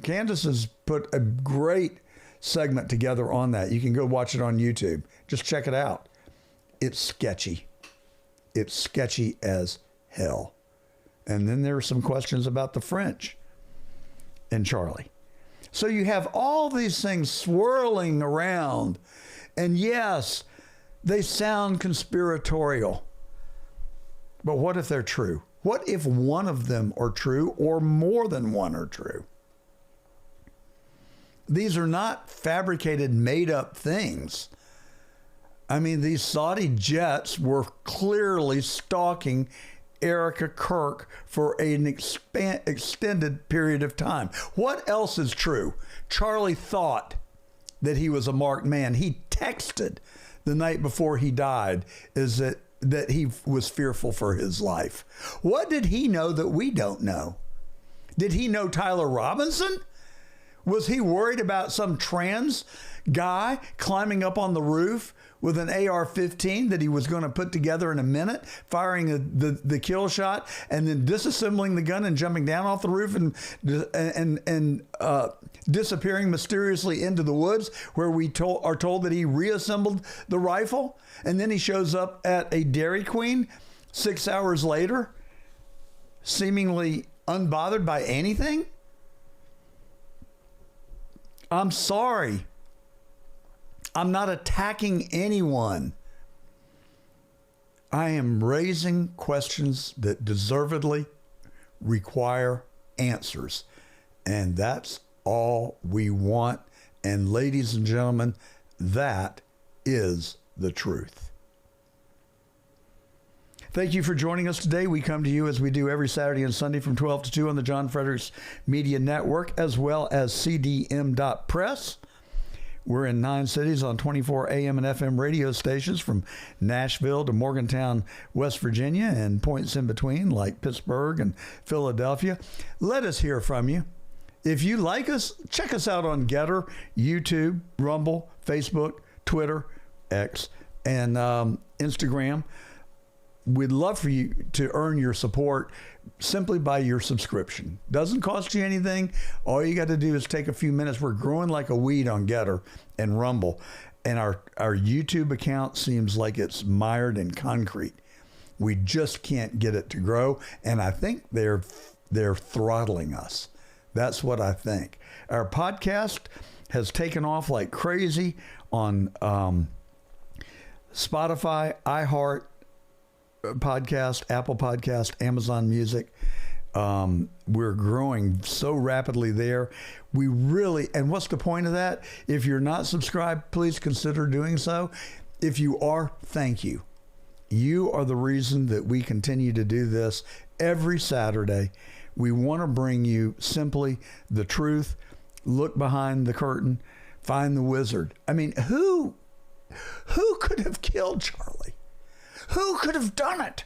Candace has put a great segment together on that. You can go watch it on YouTube. Just check it out. It's sketchy. It's sketchy as hell. And then there are some questions about the French and Charlie. So you have all these things swirling around. And yes, they sound conspiratorial. But what if they're true? What if one of them are true, or more than one are true? These are not fabricated, made-up things. I mean, these Saudi jets were clearly stalking Erika Kirk for an extended period of time. What else is true? Charlie thought that he was a marked man. He texted the night before he died that he was fearful for his life. What did he know that we don't know? Did he know Tyler Robinson? Was he worried about some trans guy climbing up on the roof with an AR-15 that he was going to put together in a minute, firing the kill shot, and then disassembling the gun and jumping down off the roof and disappearing mysteriously into the woods, where we are told that he reassembled the rifle, and then he shows up at a Dairy Queen 6 hours later, seemingly unbothered by anything? I'm sorry. I'm not attacking anyone. I am raising questions that deservedly require answers. And that's all we want. And ladies and gentlemen, that is the truth. Thank you for joining us today. We come to you as we do every Saturday and Sunday from 12 to 2 on the John Fredericks Media Network, as well as CDM.press. We're in 9 cities on 24 AM and FM radio stations, from Nashville to Morgantown, West Virginia, and points in between like Pittsburgh and Philadelphia. Let us hear from you. If you like us, check us out on Getter, YouTube, Rumble, Facebook, Twitter, X, and Instagram. We'd love for you to earn your support simply by your subscription. Doesn't cost you anything. All you got to do is take a few minutes. We're growing like a weed on Getter and Rumble. And our YouTube account seems like it's mired in concrete. We just can't get it to grow. And I think they're throttling us. That's what I think. Our podcast has taken off like crazy on Spotify, iHeart Podcast, Apple Podcast, Amazon Music. We're growing so rapidly there. We really, and what's the point of that? If you're not subscribed, please consider doing so. If you are, thank you. You are the reason that we continue to do this every Saturday. We want to bring you simply the truth, look behind the curtain, find the wizard. I mean, who could have killed Charlie? Who could have done it?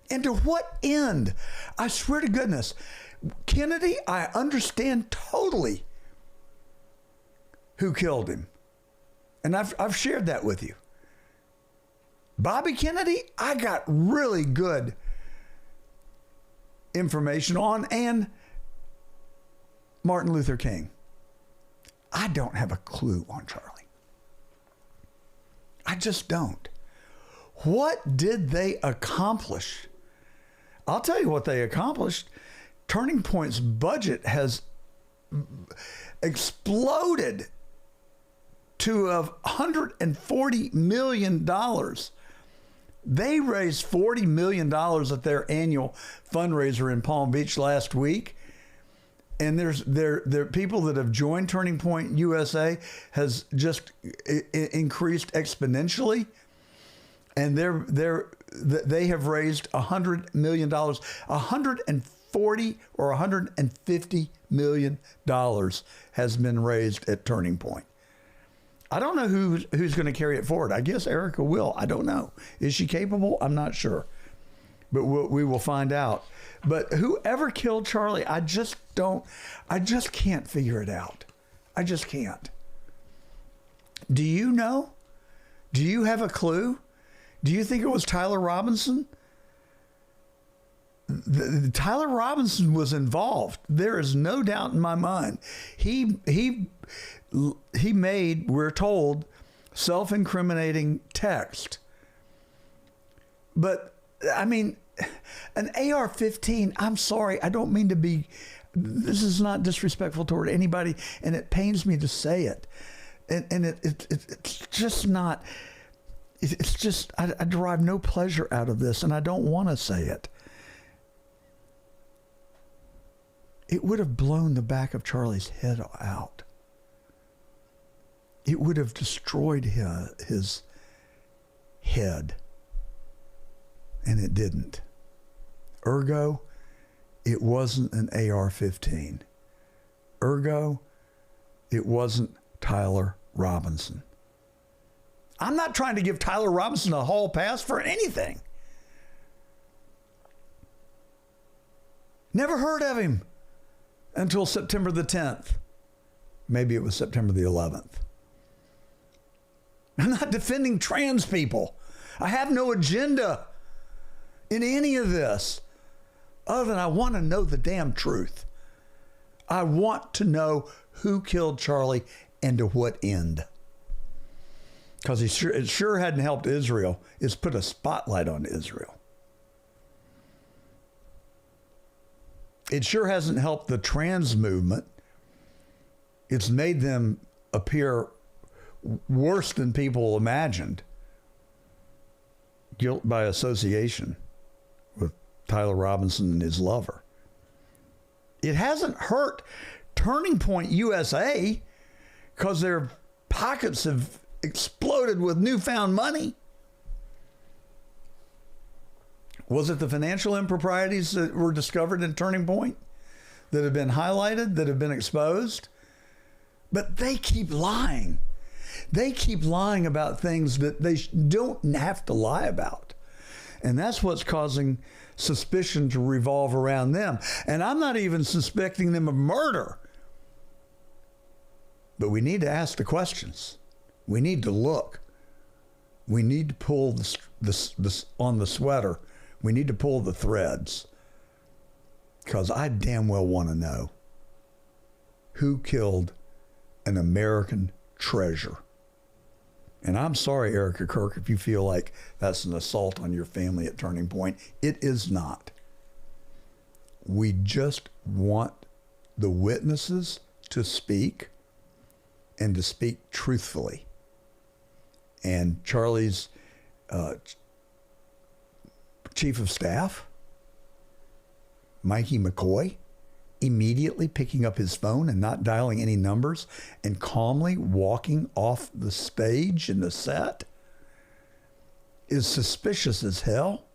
And to what end? I swear to goodness, Kennedy, I understand totally who killed him. And I've shared that with you. Bobby Kennedy, I got really good information on, and Martin Luther King. I don't have a clue on Charlie. I just don't. What did they accomplish? I'll tell you what they accomplished. Turning Point's budget has exploded to $140 million. They raised $40 million at their annual fundraiser in Palm Beach last week. And there people that have joined Turning Point USA has just increased exponentially. And they have raised $100 million, $140 or $150 million has been raised at Turning Point. I don't know who's going to carry it forward. I guess Erika will. I don't know. Is she capable? I'm not sure. But we will find out. But whoever killed Charlie, I just can't figure it out. I just can't. Do you know? Do you have a clue? Do you think it was Tyler Robinson? Tyler Robinson was involved. There is no doubt in my mind. He made, we're told, self-incriminating text. But, I mean, an AR-15, I'm sorry, I don't mean to be, this is not disrespectful toward anybody, and it pains me to say it. And it's just not, it's just, I derive no pleasure out of this, and I don't want to say it. It would have blown the back of Charlie's head out. It would have destroyed his head. And it didn't. Ergo, it wasn't an AR-15. Ergo, it wasn't Tyler Robinson. I'm not trying to give Tyler Robinson a hall pass for anything. Never heard of him until September the 10th. Maybe it was September the 11th. I'm not defending trans people. I have no agenda in any of this other than I want to know the damn truth. I want to know who killed Charlie and to what end. Because it sure hadn't helped Israel. It's put a spotlight on Israel. It sure hasn't helped the trans movement. It's made them appear worse than people imagined. Guilt by association with Tyler Robinson and his lover. It hasn't hurt Turning Point USA because their pockets have exploded with newfound money. Was it the financial improprieties that were discovered in Turning Point that have been highlighted, that have been exposed? But they keep lying. They keep lying about things that they don't have to lie about. And that's what's causing suspicion to revolve around them. And I'm not even suspecting them of murder. But we need to ask the questions. We need to look. We need to pull this on the sweater. We need to pull the threads. Because I damn well want to know who killed an American treasure. And I'm sorry, Erika Kirk, if you feel like that's an assault on your family at Turning Point. It is not. We just want the witnesses to speak and to speak truthfully. And Charlie's chief of staff, Mikey McCoy, immediately picking up his phone and not dialing any numbers and calmly walking off the stage in the set is suspicious as hell.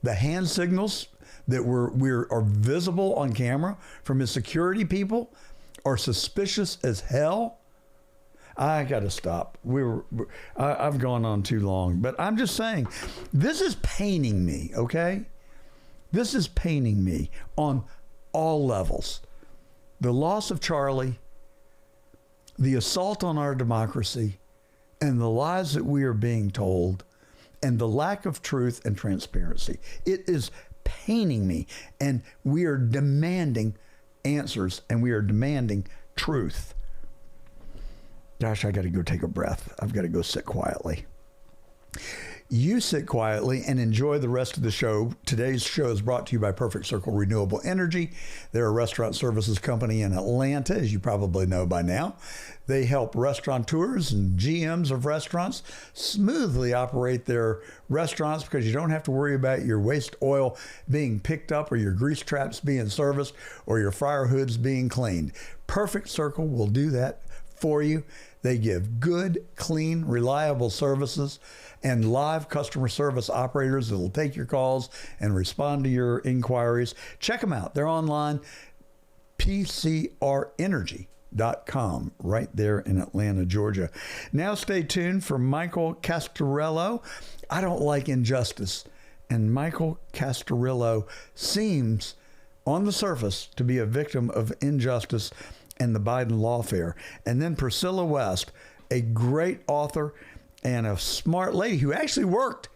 The hand signals that are visible on camera from his security people are suspicious as hell. I got to stop. I've gone on too long, but I'm just saying, this is paining me, okay? This is paining me on all levels. The loss of Charlie, the assault on our democracy, and the lies that we are being told, and the lack of truth and transparency. It is paining me, and we are demanding answers, and we are demanding truth. Gosh, I got to go take a breath. I've got to go sit quietly. You sit quietly and enjoy the rest of the show. Today's show is brought to you by Perfect Circle Renewable Energy. They're a restaurant services company in Atlanta, as you probably know by now. They help restaurateurs and GMs of restaurants smoothly operate their restaurants because you don't have to worry about your waste oil being picked up or your grease traps being serviced or your fryer hoods being cleaned. Perfect Circle will do that for you. They give good, clean, reliable services and live customer service operators that will take your calls and respond to your inquiries. Check them out. They're online, pcrenergy.com, right there in Atlanta, Georgia. Now stay tuned for Michael Castillero. I don't like injustice. And Michael Castillero seems, on the surface, to be a victim of injustice and the Biden lawfare. And then Priscilla West, a great author and a smart lady who actually worked,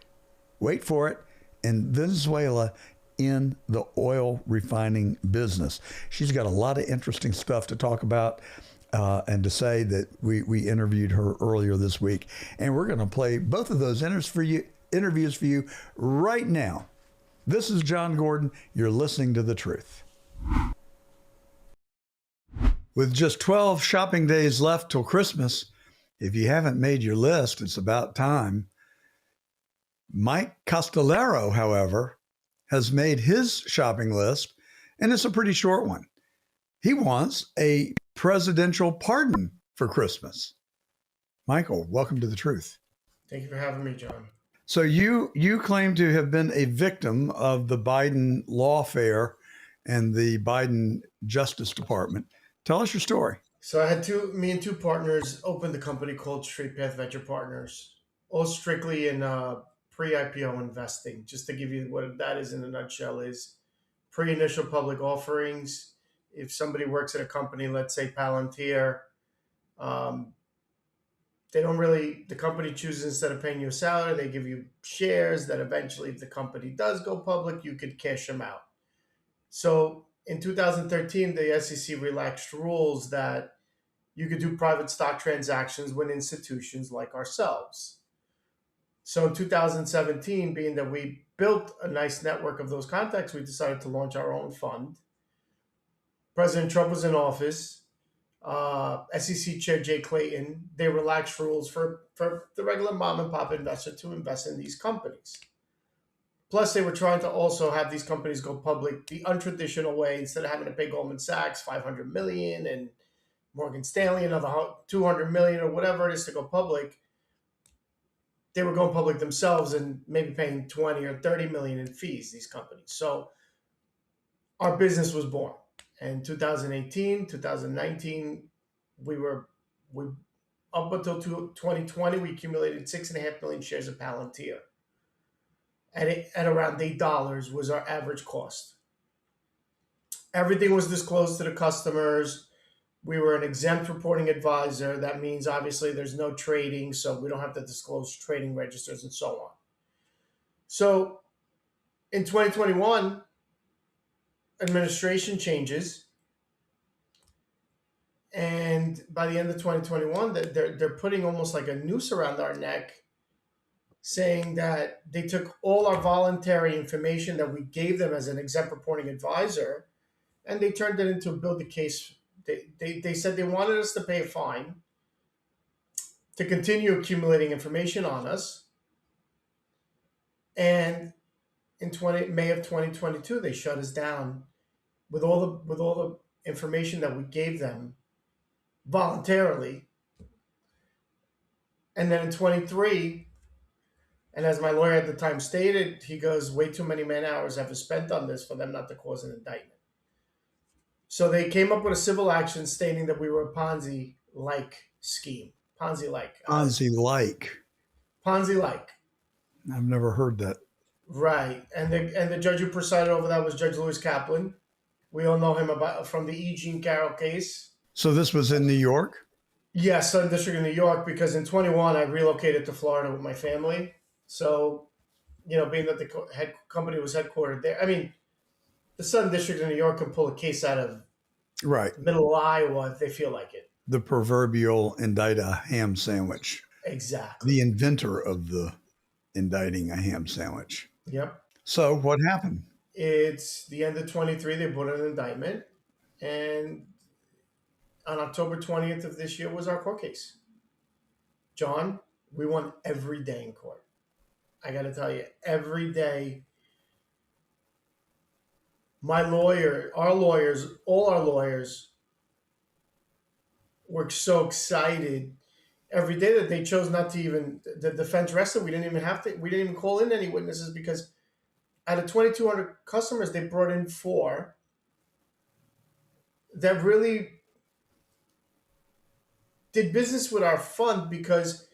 wait for it, in Venezuela in the oil refining business. She's got a lot of interesting stuff to talk about and to say that we interviewed her earlier this week. And we're going to play both of those interviews for you right now. This is John Gordon. You're listening to The Truth. With just 12 shopping days left till Christmas, if you haven't made your list, it's about time. Mike Castillero, however, has made his shopping list, and it's a pretty short one. He wants a presidential pardon for Christmas. Michael, welcome to The Truth. Thank you for having me, John. So you claim to have been a victim of the Biden lawfare and the Biden Justice Department. Tell us your story. So I had me and two partners opened a company called StraightPath Venture Partners, all strictly in pre-IPO investing. Just to give you what that is in a nutshell is pre-initial public offerings. If somebody works at a company, let's say Palantir, the company chooses, instead of paying you a salary, they give you shares that eventually, if the company does go public, you could cash them out. So in 2013, the SEC relaxed rules that you could do private stock transactions with institutions like ourselves. So in 2017, being that we built a nice network of those contacts, we decided to launch our own fund. President Trump was in office. SEC Chair Jay Clayton, they relaxed rules for the regular mom and pop investor to invest in these companies. Plus, they were trying to also have these companies go public the untraditional way. Instead of having to pay Goldman Sachs $500 million and Morgan Stanley another $200 million or whatever it is to go public, they were going public themselves and maybe paying $20 or $30 million in fees, these companies. So our business was born. In 2018, 2019, we up until 2020, we accumulated 6.5 million shares of Palantir. at around $8 was our average cost. Everything was disclosed to the customers. We were an exempt reporting advisor. That means obviously there's no trading, so we don't have to disclose trading registers and so on. So in 2021, administration changes. And by the end of 2021, they're putting almost like a noose around our neck, saying that they took all our voluntary information that we gave them as an exempt reporting advisor, and they turned it into a build a case. They said they wanted us to pay a fine to continue accumulating information on us. And in May of 2022, they shut us down with all the information that we gave them voluntarily. And then in 23, and as my lawyer at the time stated, he goes, way too many man hours have been spent on this for them not to cause an indictment. So they came up with a civil action stating that we were a Ponzi-like scheme. Ponzi-like. Ponzi-like. Ponzi-like. I've never heard that. Right. And the judge who presided over that was Judge Lewis Kaplan. We all know him from the E. Jean Carroll case. So this was in New York? Yes, Southern District of New York, because in 21, I relocated to Florida with my family. So, being that the company was headquartered there, I mean, the Southern District of New York can pull a case out of middle of Iowa if they feel like it. The proverbial indict a ham sandwich. Exactly. The inventor of the indicting a ham sandwich. Yep. So what happened? It's the end of 23, they put an indictment, and on October 20th of this year was our court case. John, we won every day in court. I got to tell you, every day. My lawyer, all our lawyers were so excited every day that they chose not to even, the defense rested. We didn't even call in any witnesses because out of 2,200 customers, they brought in 4 that really did business with our fund because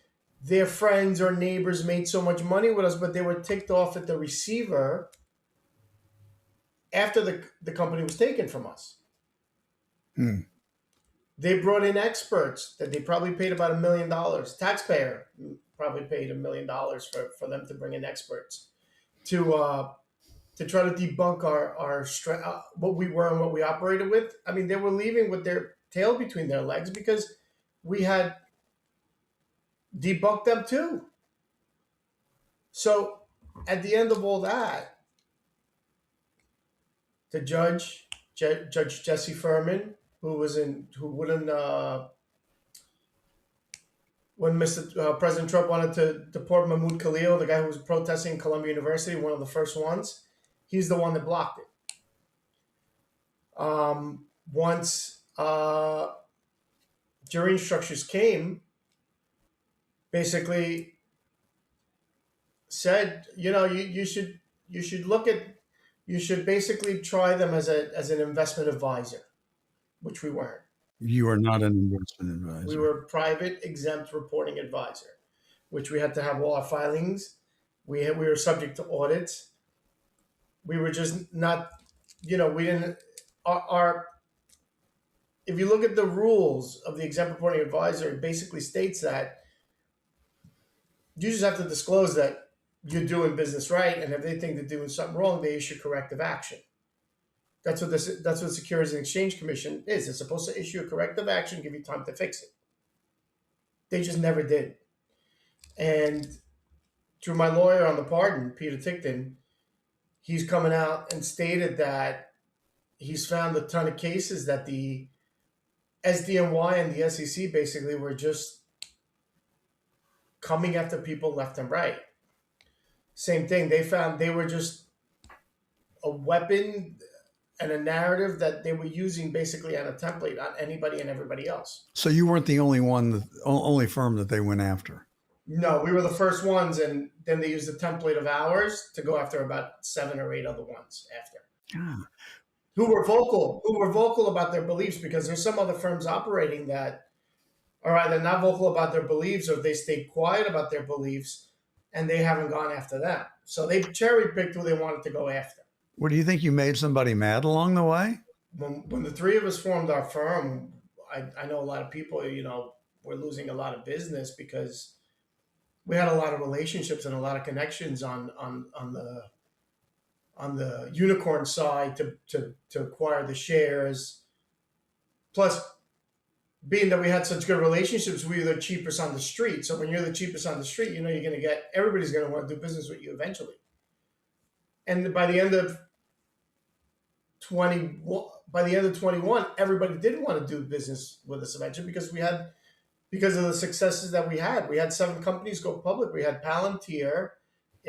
their friends or neighbors made so much money with us, but they were ticked off at the receiver after the company was taken from us. They brought in experts that they probably paid about $1 million. Taxpayer probably paid $1 million for them to bring in experts to try to debunk our what we were and what we operated with. I mean, they were leaving with their tail between their legs because we had debunked them too. So at the end of all that, the Judge Jesse Furman, when Mr. President Trump wanted to deport Mahmoud Khalil, the guy who was protesting in Columbia University, one of the first ones, he's the one that blocked it. Once jury instructions came, basically said, you should basically try them as an investment advisor, which we weren't. You are not an investment advisor. We were a private exempt reporting advisor, which we had to have all our filings. We were subject to audits. We were just not, we didn't, if you look at the rules of the exempt reporting advisor, it basically states that you just have to disclose that you're doing business right, and if they think they're doing something wrong, they issue corrective action. That's what the Securities and Exchange Commission is. It's supposed to issue a corrective action, give you time to fix it. They just never did. And through my lawyer on the pardon, Peter Tickton, he's coming out and stated that he's found a ton of cases that the SDNY and the SEC basically were just coming after people left and right. Same thing. They found they were just a weapon and a narrative that they were using basically on a template on anybody and everybody else. So you weren't the only firm that they went after? No, we were the first ones, and then they used a template of ours to go after about 7 or 8 other ones after. Who were vocal about their beliefs, because there's some other firms operating that are either not vocal about their beliefs or they stayed quiet about their beliefs and they haven't gone after them. So they cherry-picked who they wanted to go after. What, do you think you made somebody mad along the way? When the three of us formed our firm, I know a lot of people, were losing a lot of business because we had a lot of relationships and a lot of connections on the unicorn side to acquire the shares. Plus, being that we had such good relationships, we were the cheapest on the street. So when you're the cheapest on the street, you're going to get, everybody's going to want to do business with you eventually. And by the end of 21, everybody did want to do business with us eventually because of the successes that we had. We had 7 companies go public. We had Palantir,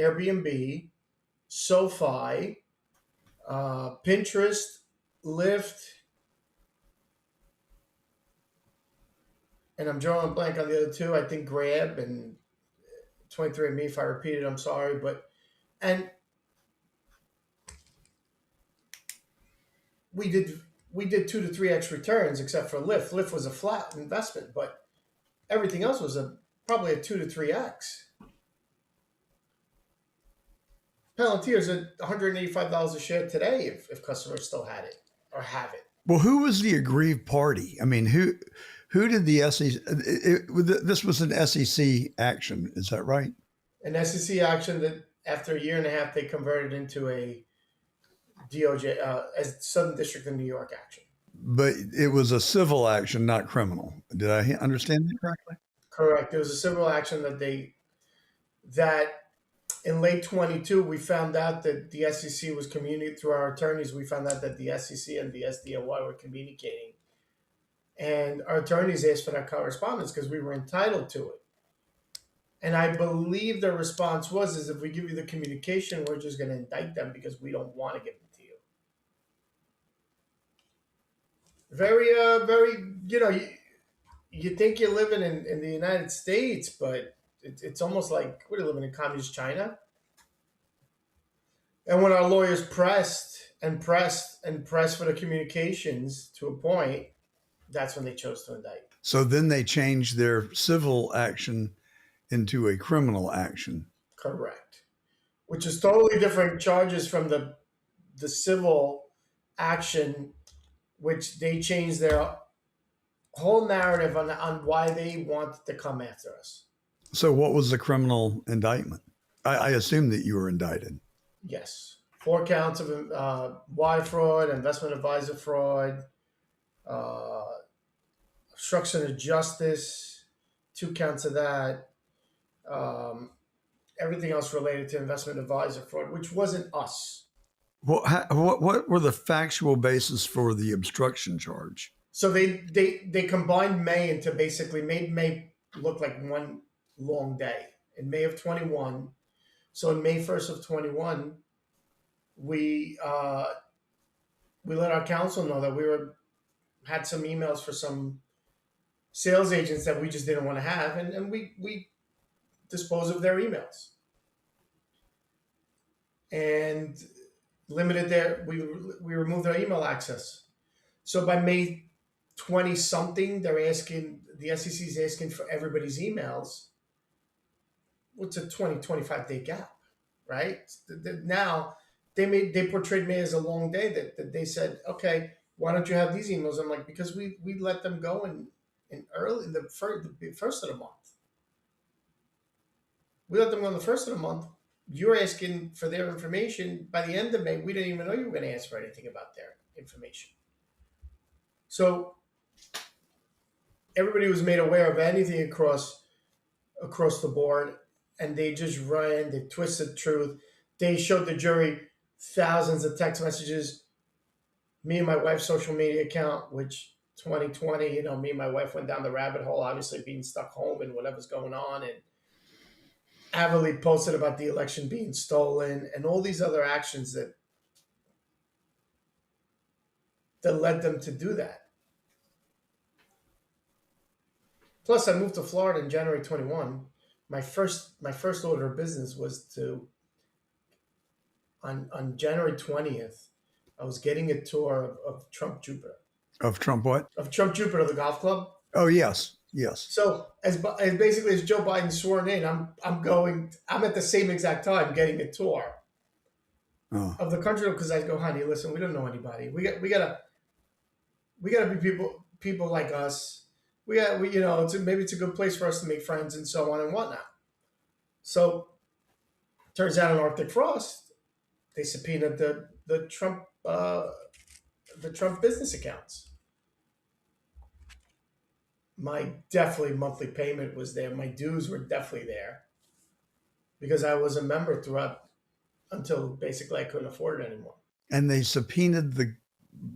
Airbnb, SoFi, Pinterest, Lyft, and I'm drawing a blank on the other 2. I think Grab and 23andMe. If I repeat it, I'm sorry, and we did 2 to 3x returns, except for Lyft. Lyft was a flat investment, but everything else was probably a 2 to 3x. Palantir is at $185 a share today if customers still had it or have it. Well, who was the aggrieved party? I mean, who did the SEC? This was an SEC action, is that right? An SEC action that after a year and a half they converted into a DOJ, as Southern District of New York action. But it was a civil action, not criminal. Did I understand that correctly? Correct. It was a civil action that in late 22, we found out that the SEC was communicating through our attorneys. We found out that the SEC and the SDNY were communicating. And our attorneys asked for that correspondence because we were entitled to it. And I believe their response is if we give you the communication, we're just going to indict them because we don't want to give it to you. Very, you think you're living in the United States, but it's almost like we're living in communist China. And when our lawyers pressed for the communications to a point, that's when they chose to indict. So then they changed their civil action into a criminal action. Correct. Which is totally different charges from the civil action, which they changed their whole narrative on why they wanted to come after us. So what was the criminal indictment? I assume that you were indicted. Yes. 4 counts of wire fraud, investment advisor fraud, obstruction of justice, 2 counts of that. Everything else related to investment advisor fraud, which wasn't us. What were the factual basis for the obstruction charge? So they combined May into basically made May look like one long day. In May of 21, so in May 1st of 21, we let our counsel know that we had some emails for some sales agents that we just didn't want to have, and we disposed of their emails and limited we removed their email access. So by May 20 something, the SEC is asking for everybody's emails. What's a 25 day gap, right? Now they portrayed me as a long day that they said, okay, why don't you have these emails? I'm like, because we let them go in the first of the month. We let them go on the first of the month. You're asking for their information. By the end of May, we didn't even know you were going to ask for anything about their information. So everybody was made aware of anything across the board, and they just they twisted truth. They showed the jury thousands of text messages. Me and my wife's social media account, which 2020, me and my wife went down the rabbit hole, obviously being stuck home and whatever's going on, and avidly posted about the election being stolen and all these other actions that led them to do that. Plus, I moved to Florida in January 21. My first order of business was on January 20th, I was getting a tour of Trump Jupiter. Of Trump what? Of Trump Jupiter, the golf club. Oh, yes. Yes. So as basically as Joe Biden sworn in, I'm at the same exact time getting a tour of the country because I go, honey, listen, we don't know anybody. We gotta be people like us. Maybe it's a good place for us to make friends and so on and whatnot. So turns out in Arctic Frost, they subpoenaed the Trump business accounts. My definitely monthly payment was there. My dues were definitely there because I was a member throughout until basically I couldn't afford it anymore. And they subpoenaed the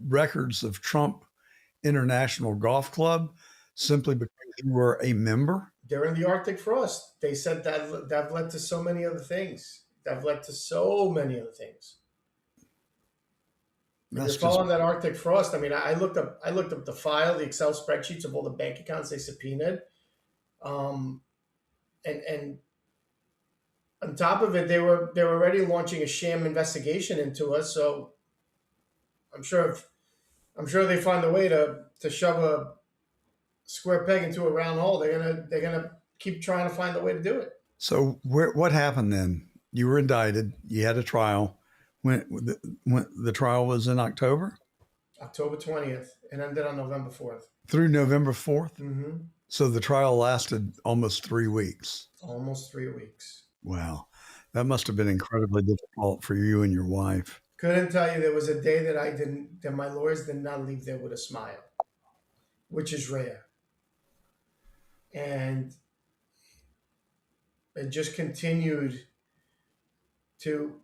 records of Trump International Golf Club simply because you were a member? During the Arctic Frost, they said that led to so many other things. That led to so many other things. You're following that Arctic Frost. I mean, I looked up the file, the Excel spreadsheets of all the bank accounts they subpoenaed, and on top of it, they were already launching a sham investigation into us. So I'm sure they find a way to shove a square peg into a round hole. They're gonna keep trying to find a way to do it. So what happened then? You were indicted. You had a trial. When the trial was in October? October 20th, and ended on November 4th. Through November 4th? Mm-hmm. So the trial lasted almost 3 weeks. Almost 3 weeks. Wow. That must have been incredibly difficult for you and your wife. Couldn't tell you there was a day that my lawyers did not leave there with a smile, which is rare. And it just continued to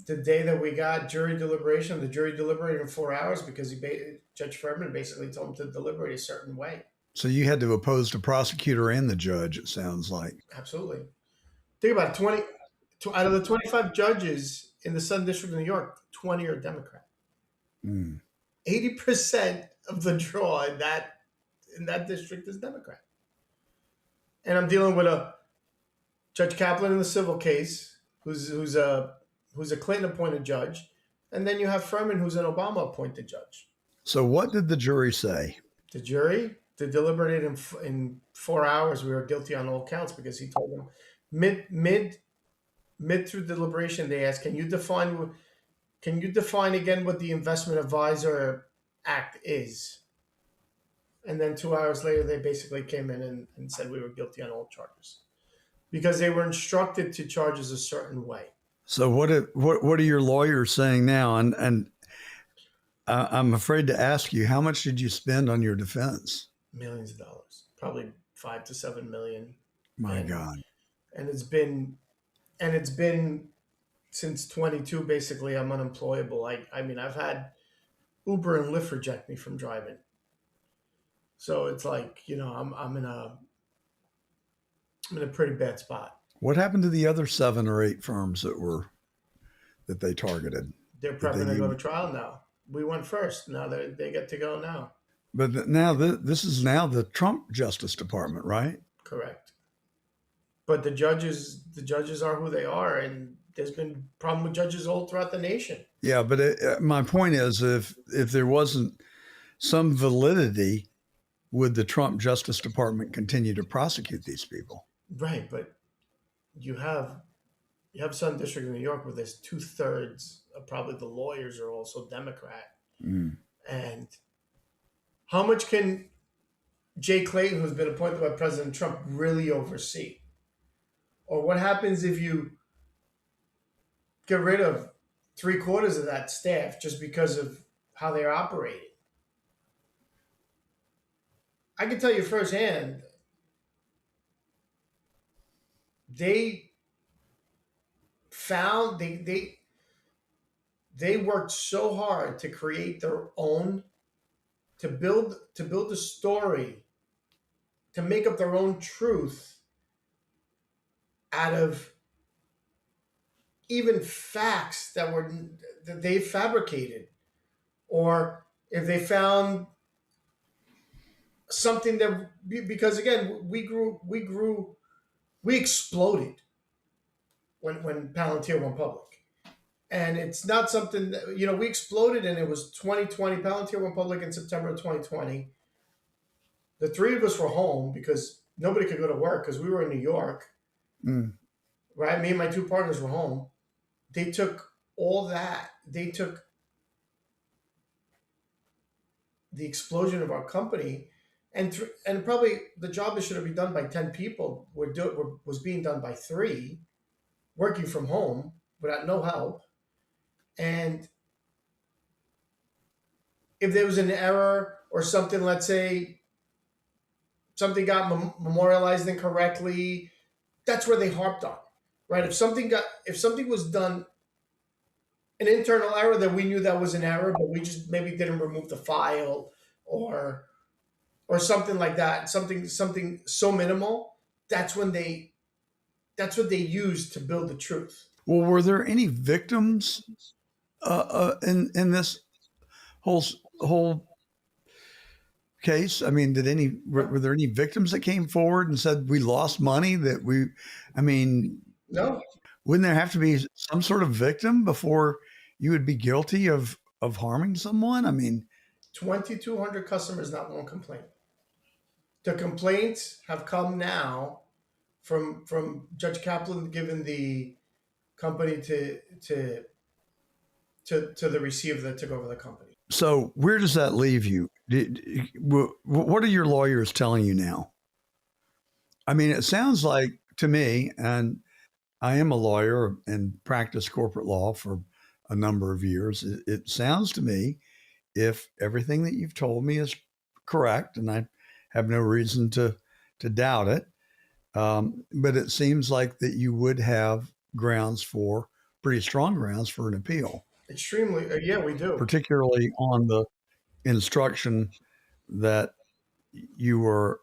the day that we got jury deliberation. The jury deliberated in 4 hours because Judge Furman basically told him to deliberate a certain way. So you had to oppose the prosecutor and the judge, it sounds like. Absolutely. Think about it, out of the 25 judges in the Southern District of New York, 20 are Democrat. 80% of the draw in that district is Democrat. And I'm dealing with a Judge Kaplan in the civil case, who's a Clinton-appointed judge, and then you have Furman, who's an Obama-appointed judge. So what did the jury say? The jury, they deliberated in 4 hours. We were guilty on all counts because he told them mid through deliberation, they asked, can you define again what the Investment Advisor Act is? And then 2 hours later, they basically came in and said we were guilty on all charges because they were instructed to charge us a certain way. So what are your lawyers saying now? And I'm afraid to ask you, how much did you spend on your defense? Millions of dollars, probably $5 to $7 million. My God. And it's been since 22, basically, I'm unemployable. I mean, I've had Uber and Lyft reject me from driving. So it's like, I'm in a pretty bad spot. What happened to the other 7 or 8 firms that they targeted? They're prepping to go to trial now. We went first. Now they get to go now. But now this is now the Trump Justice Department, right? Correct. But the judges are who they are, and there's been problem with judges all throughout the nation. Yeah, but my point is, if there wasn't some validity, would the Trump Justice Department continue to prosecute these people? Right, but you have Southern District of New York where there's 2/3 of probably the lawyers are also Democrat. And how much can Jay Clayton, who's been appointed by President Trump, really oversee? Or what happens if you get rid of 3/4 of that staff just because of how they're operating? I can tell you firsthand, they worked so hard to create their own, to build a story, to make up their own truth out of even facts that they fabricated, or if they found something that, because again, we exploded when Palantir went public. And it's not something that, we exploded, and it was 2020. Palantir went public in September of 2020. The three of us were home because nobody could go to work because we were in New York. Right? Me and my two partners were home. They took all that. They took the explosion of our company, and probably the job that should have been done by 10 people was being done by 3, working from home without no help. And if there was an error or something, let's say something got memorialized incorrectly, that's where they harped on, right? If something was done, an internal error that we knew that was an error, but we just maybe didn't remove the file or something like that, something so minimal, that's what they used to build the truth. Well, were there any victims in this whole case? I mean, were there any victims that came forward and said we lost money? No. Wouldn't there have to be some sort of victim before you would be guilty of harming someone? I mean, 2,200 customers, not one complaint. The complaints have come now from Judge Kaplan giving the company to the receiver that took over the company. So where does that leave you? What are your lawyers telling you now? I mean, it sounds like to me, and I am a lawyer and practiced corporate law for a number of years. It sounds to me, if everything that you've told me is correct, and I have no reason to doubt it, but it seems like that you would have pretty strong grounds for an appeal. Extremely, yeah, we do. Particularly on the instruction that you were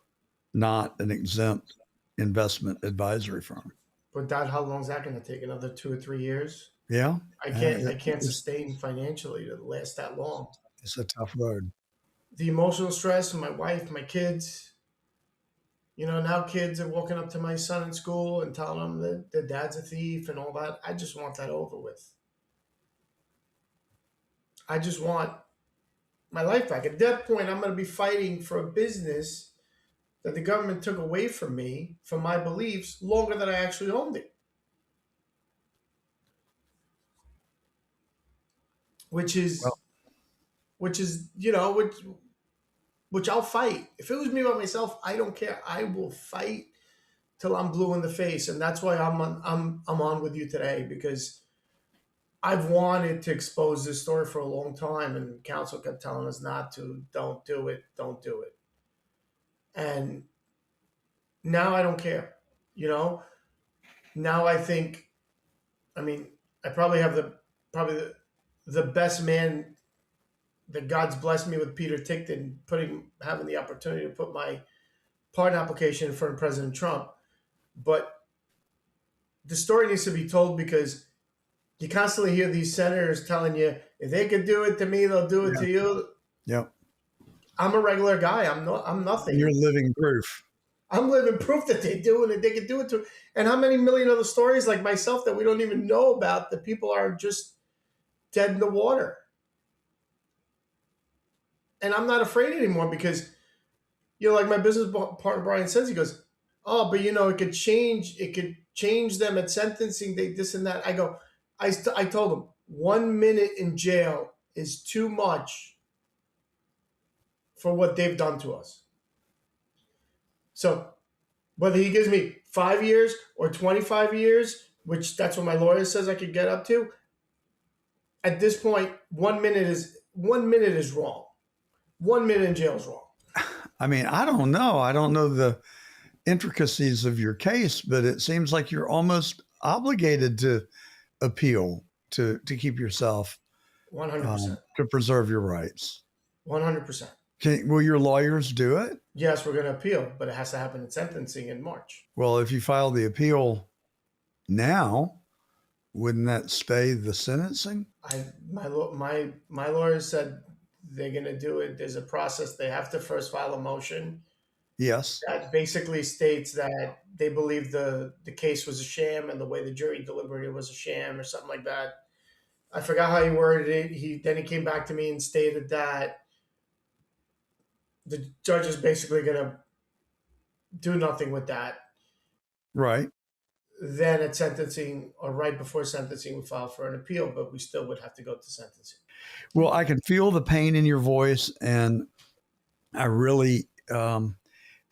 not an exempt investment advisory firm. But how long is that going to take? Another 2 or 3 years? Yeah. I can't sustain financially to last that long. It's a tough road. The emotional stress of my wife, my kids. Now kids are walking up to my son in school and telling him that their dad's a thief and all that. I just want that over with. I just want my life back. At that point, I'm going to be fighting for a business that the government took away from me, from my beliefs, longer than I actually owned it. Which I'll fight. If it was me by myself, I don't care. I will fight till I'm blue in the face, and that's why I'm on with you today, because I've wanted to expose this story for a long time, and counsel kept telling us not to. Don't do it. Don't do it. And now I don't care. Now I think, I probably have the best man that God's blessed me with, Peter Tickton, having the opportunity to put my pardon application in front of President Trump. But the story needs to be told, because you constantly hear these senators telling you, if they could do it to me, they'll do it to you. Yeah. I'm a regular guy. I'm nothing. You're living proof. I'm living proof that they do it. They can do it to. And how many million other stories like myself that we don't even know about, that people are just dead in the water. And I'm not afraid anymore, because, like my business partner Brian says, he goes, oh, but it could change them at sentencing, they this and that. I told him 1 minute in jail is too much for what they've done to us. So whether he gives me 5 years or 25 years, which that's what my lawyer says I could get up to, at this point, 1 minute is wrong. 1 minute in jail is wrong. I mean, I don't know. I don't know the intricacies of your case, but it seems like you're almost obligated to appeal to keep yourself 100%. To preserve your rights. 100%. Will your lawyers do it? Yes, we're going to appeal, but it has to happen in sentencing in March. Well, if you file the appeal now, wouldn't that stay the sentencing? My lawyer said they're going to do it. There's a process. They have to first file a motion. Yes. That basically states that they believe the case was a sham and the way the jury deliberated was a sham or something like that. I forgot how he worded it. Then he came back to me and stated that the judge is basically going to do nothing with that. Right. Then at sentencing or right before sentencing, we file for an appeal, but we still would have to go to sentencing. Well, I can feel the pain in your voice, and I really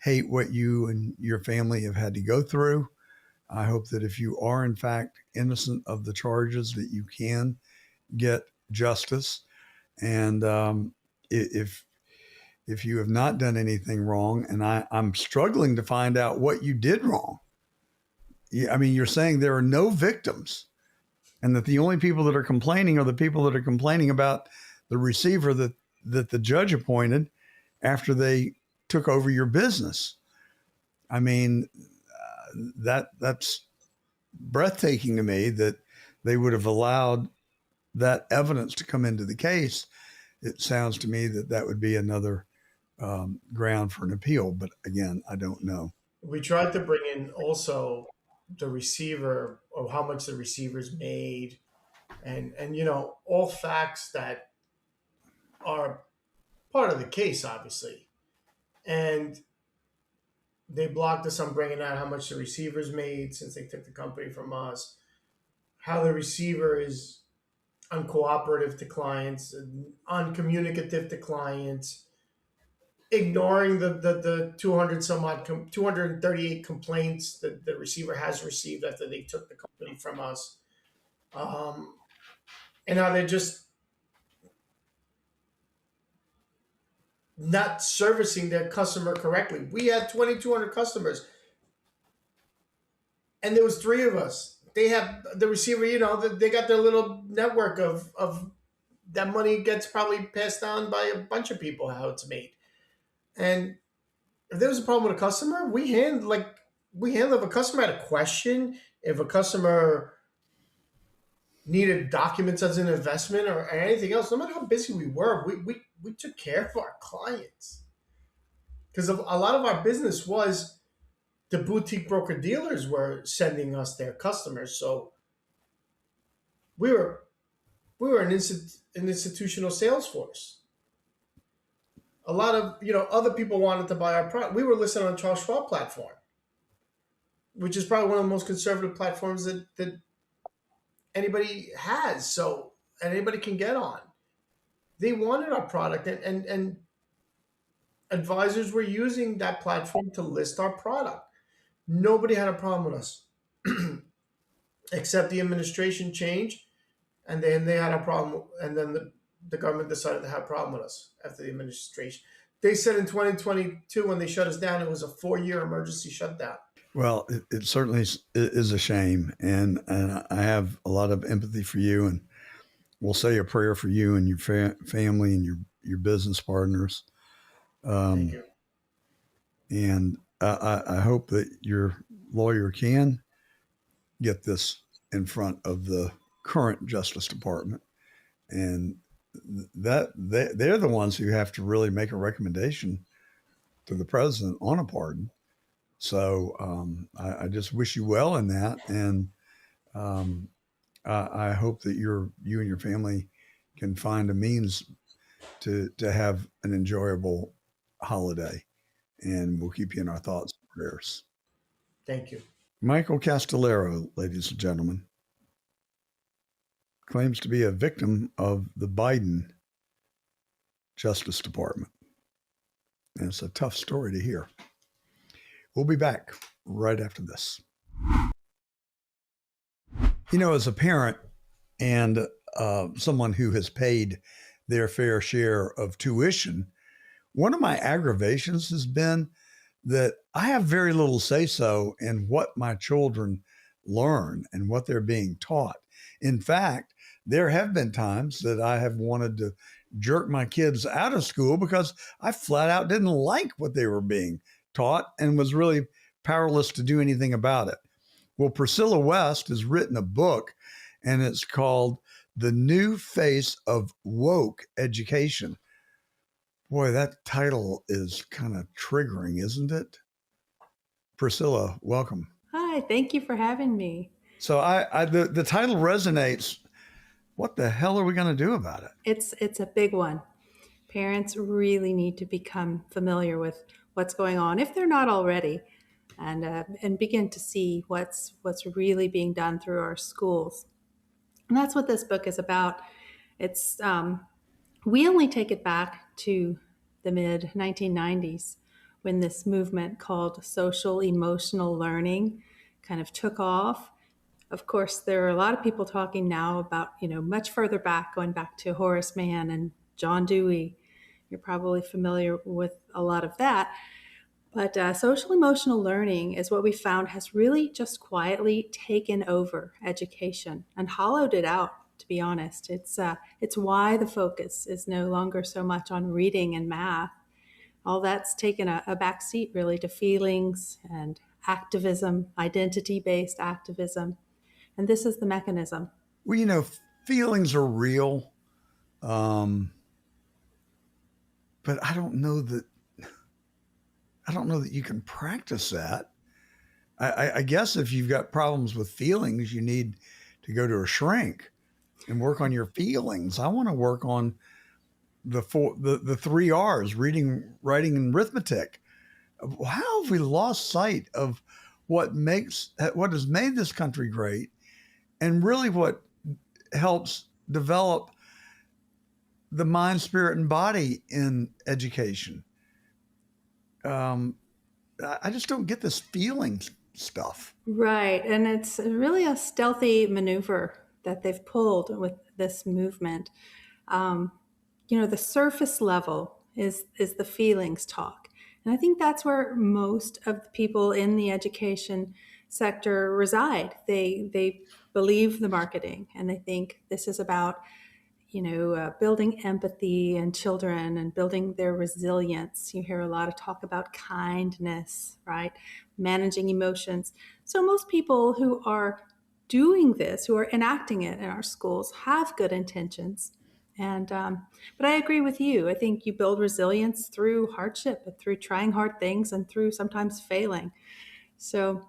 hate what you and your family have had to go through. I hope that if you are in fact innocent of the charges, that you can get justice. And if you have not done anything wrong, and I'm struggling to find out what you did wrong. I mean, you're saying there are no victims, and that the only people that are complaining are the people that are complaining about the receiver that the judge appointed after they took over your business. I mean, that's breathtaking to me that they would have allowed that evidence to come into the case. It sounds to me that that would be another ground for an appeal. But again, I don't know. We tried to bring in also the receiver, or how much the receivers made, and all facts that are part of the case, obviously. And they blocked us on bringing out how much the receivers made since they took the company from us, how the receiver is uncooperative to clients, uncommunicative to clients, ignoring the 238 complaints that the receiver has received after they took the company from us. And how they're just not servicing their customer correctly. We had 2,200 customers, and there was 3 of us. They have the receiver, they got their little network of that money gets probably passed down by a bunch of people, how it's made. And if there was a problem with a customer, we handle if a customer had a question, if a customer needed documents as an investment or anything else, no matter how busy we were, we took care of our clients. Because a lot of our business was the boutique broker dealers were sending us their customers. So we were an institutional sales force. A lot of other people wanted to buy our product. We were listed on Charles Schwab platform, which is probably one of the most conservative platforms that anybody has. So anybody can get on. They wanted our product, and advisors were using that platform to list our product. Nobody had a problem with us, except the administration changed, and then they had a problem, and then the government decided to have a problem with us after the administration. They said in 2022, when they shut us down, it was a 4-year emergency shutdown. Well, it certainly is a shame, and I have a lot of empathy for you, and we'll say a prayer for you and your family and your business partners. Thank you. And I hope that your lawyer can get this in front of the current Justice Department, and that they're the ones who have to really make a recommendation to the president on a pardon. So I just wish you well in that, and I hope that you and your family can find a means to have an enjoyable holiday, and we'll keep you in our thoughts and prayers. Thank you. Michael Castillero, ladies and gentlemen, claims to be a victim of the Biden Justice Department. And it's a tough story to hear. We'll be back right after this. As a parent and someone who has paid their fair share of tuition, one of my aggravations has been that I have very little say-so in what my children learn and what they're being taught. In fact, there have been times that I have wanted to jerk my kids out of school because I flat out didn't like what they were being taught and was really powerless to do anything about it. Well, Priscilla West has written a book, and it's called The New Face of Woke Education. Boy, that title is kind of triggering, isn't it? Priscilla, welcome. Hi, thank you for having me. So the title resonates. What the hell are we going to do about it? It's a big one. Parents really need to become familiar with what's going on, if they're not already, and begin to see what's really being done through our schools. And that's what this book is about. It's we only take it back to the mid 1990s when this movement called social emotional learning kind of took off. Of course, there are a lot of people talking now about, much further back, going back to Horace Mann and John Dewey. You're probably familiar with a lot of that. But social emotional learning is what we found has really just quietly taken over education and hollowed it out, to be honest. It's why the focus is no longer so much on reading and math. All that's taken a back seat really to feelings and activism, identity-based activism. And this is the mechanism. Well, feelings are real. But I don't know that you can practice that. I guess if you've got problems with feelings, you need to go to a shrink and work on your feelings. I want to work on the 3 R's: reading, writing, and arithmetic. How have we lost sight of what has made this country great, and really what helps develop the mind, spirit, and body in education? I just don't get this feelings stuff. Right. And it's really a stealthy maneuver that they've pulled with this movement. The surface level is the feelings talk. And I think that's where most of the people in the education sector reside. They believe the marketing, and they think this is about building empathy in children and building their resilience. You hear a lot of talk about kindness, right? Managing emotions. So most people who are doing this, who are enacting it in our schools, have good intentions. And but I agree with you. I think you build resilience through hardship, through trying hard things, and through sometimes failing. So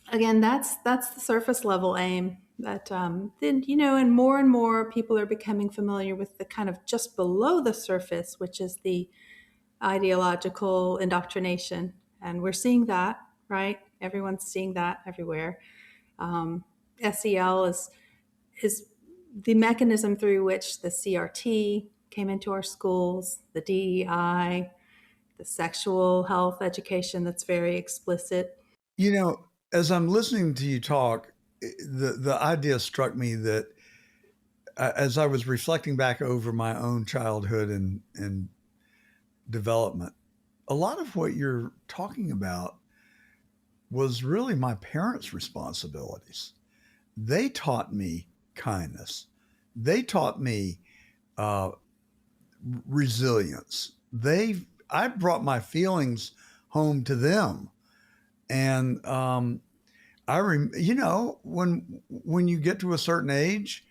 again, that's the surface level aim. That then, and more people are becoming familiar with the kind of just below the surface, which is the ideological indoctrination. And we're seeing that, right? Everyone's seeing that everywhere. SEL is the mechanism through which the CRT came into our schools, the DEI, the sexual health education that's very explicit. As I'm listening to you talk, the idea struck me that as I was reflecting back over my own childhood and development, a lot of what you're talking about was really my parents' responsibilities. They taught me kindness. They taught me resilience. I brought my feelings home to them. And when you get to a certain age,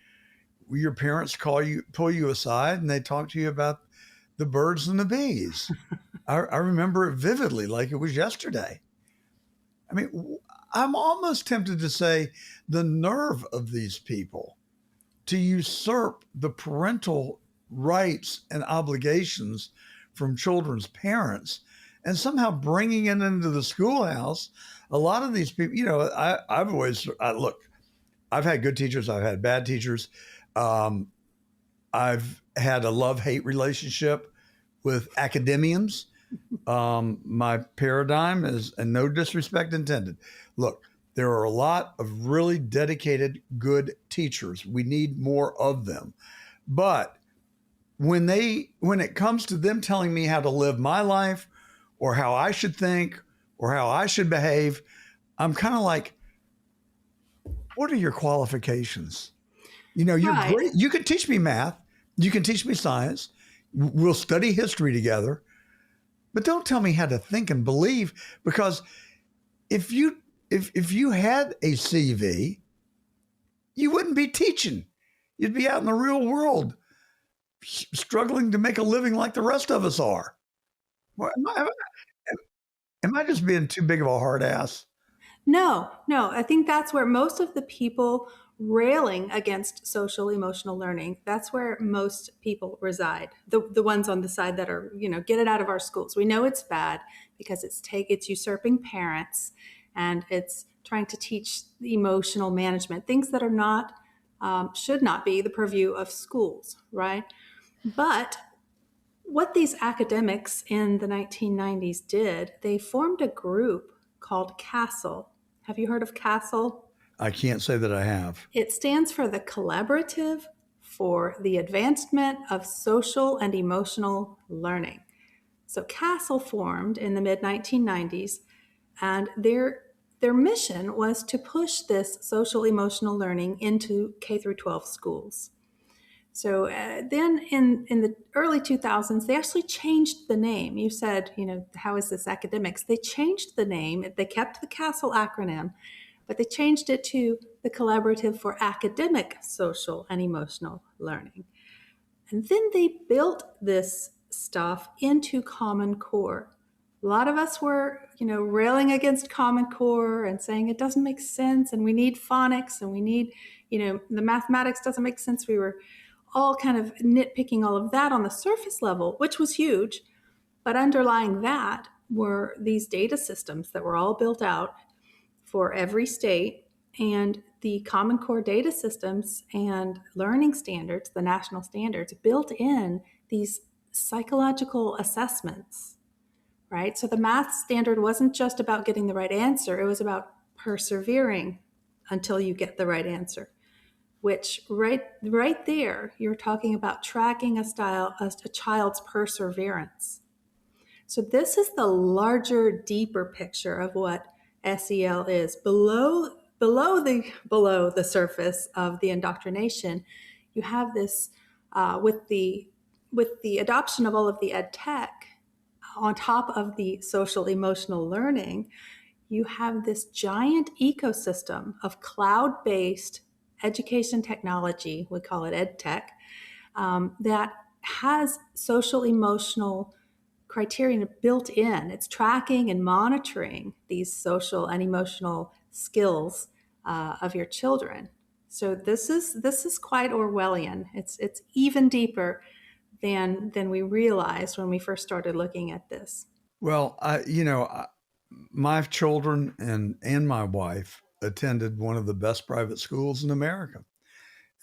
your parents pull you aside, and they talk to you about the birds and the bees. I remember it vividly, like it was yesterday. I mean, I'm almost tempted to say the nerve of these people to usurp the parental rights and obligations from children's parents and somehow bringing it into the schoolhouse. A lot of these people, look, I've had good teachers. I've had bad teachers. I've had a love-hate relationship with academians. My paradigm is, and no disrespect intended. Look, there are a lot of really dedicated, good teachers. We need more of them. But when it comes to them telling me how to live my life or how I should think or how I should behave, I'm kind of like, what are your qualifications? You're right. Great. You can teach me math. You can teach me science. We'll study history together. But don't tell me how to think and believe, because if you had a CV, you wouldn't be teaching. You'd be out in the real world struggling to make a living like the rest of us are. Well, am I just being too big of a hard ass? No. I think that's where most of the people railing against social emotional learning. That's where most people reside. The ones on the side that are, get it out of our schools. We know it's bad because it's usurping parents, and it's trying to teach emotional management, things that are not, should not be the purview of schools, right? But what these academics in the 1990s did, they formed a group called CASTLE. Have you heard of CASTLE? I can't say that I have. It stands for the Collaborative for the Advancement of Social and Emotional Learning. So CASTLE formed in the mid-1990s, and their mission was to push this social emotional learning into K through 12 schools. So then in the early 2000s, they actually changed the name. You said, how is this academics? They changed the name. They kept the CASTLE acronym, but they changed it to the Collaborative for Academic Social and Emotional Learning. And then they built this stuff into Common Core. A lot of us were, railing against Common Core and saying it doesn't make sense, and we need phonics, and we need, the mathematics doesn't make sense. We were all kind of nitpicking all of that on the surface level, which was huge. But underlying that were these data systems that were all built out for every state, and the Common Core data systems and learning standards, the national standards, built in these psychological assessments, right? So the math standard wasn't just about getting the right answer, it was about persevering until you get the right answer, which right there, you're talking about tracking a child's perseverance. So this is the larger, deeper picture of what SEL is. Below the surface of the indoctrination, you have this with the adoption of all of the ed tech on top of the social emotional learning, you have this giant ecosystem of cloud-based education technology, we call it ed tech, that has social emotional criterion built in. It's tracking and monitoring these social and emotional skills of your children. So this is quite Orwellian. It's even deeper than we realized when we first started looking at this. Well, my children and my wife attended one of the best private schools in America.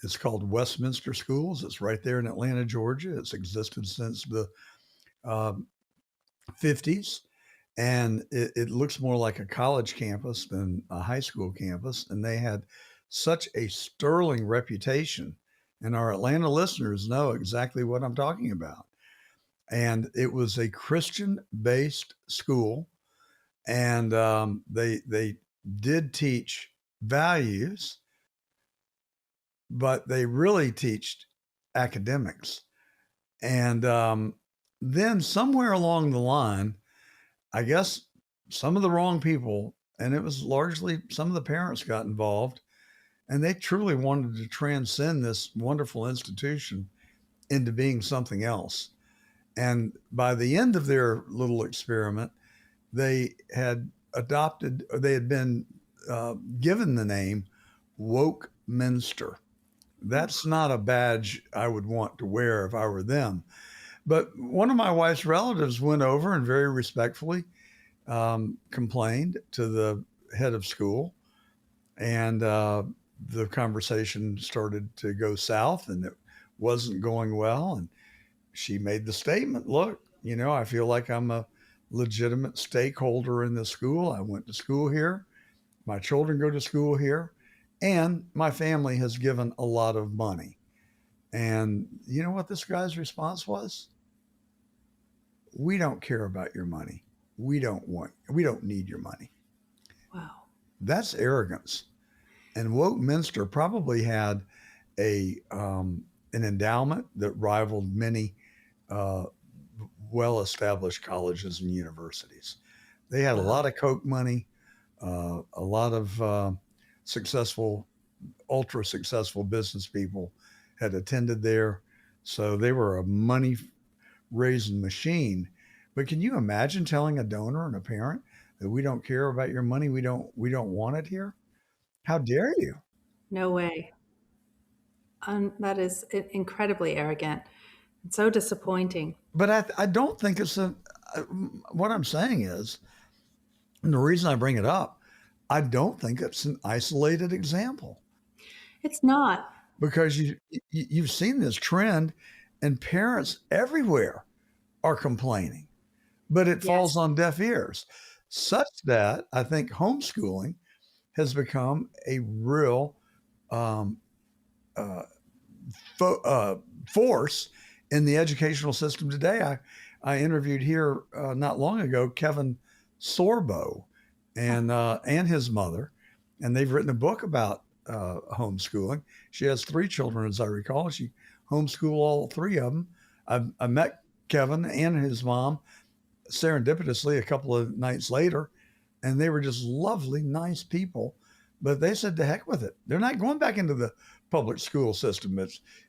It's called Westminster Schools. It's right there in Atlanta, Georgia. It's existed since the 50s, and it looks more like a college campus than a high school campus. And they had such a sterling reputation, and our Atlanta listeners know exactly what I'm talking about. And it was a Christian-based school, and they did teach values, but they really teached academics. And then somewhere along the line, I guess some of the wrong people, and it was largely some of the parents got involved, and they truly wanted to transcend this wonderful institution into being something else. And by the end of their little experiment, they had been given the name Woke Minster. That's not a badge I would want to wear if I were them. But one of my wife's relatives went over and very respectfully complained to the head of school, and the conversation started to go south, and it wasn't going well. And she made the statement, look, I feel like I'm a legitimate stakeholder in the school. I went to school here. My children go to school here. And my family has given a lot of money. And you know what this guy's response was? We don't care about your money. We don't need your money. Wow. That's arrogance. And Woke Minster probably had an endowment that rivaled many well-established colleges and universities. They had a lot of Koch money, a lot of ultra successful business people had attended there. So they were a money raising machine. But can you imagine telling a donor and a parent that we don't care about your money? We don't want it here. How dare you? No way. That is incredibly arrogant and so disappointing. But I don't think it's what I'm saying is, and the reason I bring it up, I don't think it's an isolated example. It's not. Because you've seen this trend, and parents everywhere are complaining, but it falls on deaf ears, such that I think homeschooling has become a real force in the educational system today. I interviewed here not long ago Kevin Sorbo and his mother, and they've written a book about homeschooling. She has 3 children, as I recall. She homeschooled all 3 of them. I met Kevin and his mom serendipitously a couple of nights later, and they were just lovely, nice people. But they said, to heck with it. They're not going back into the public school system.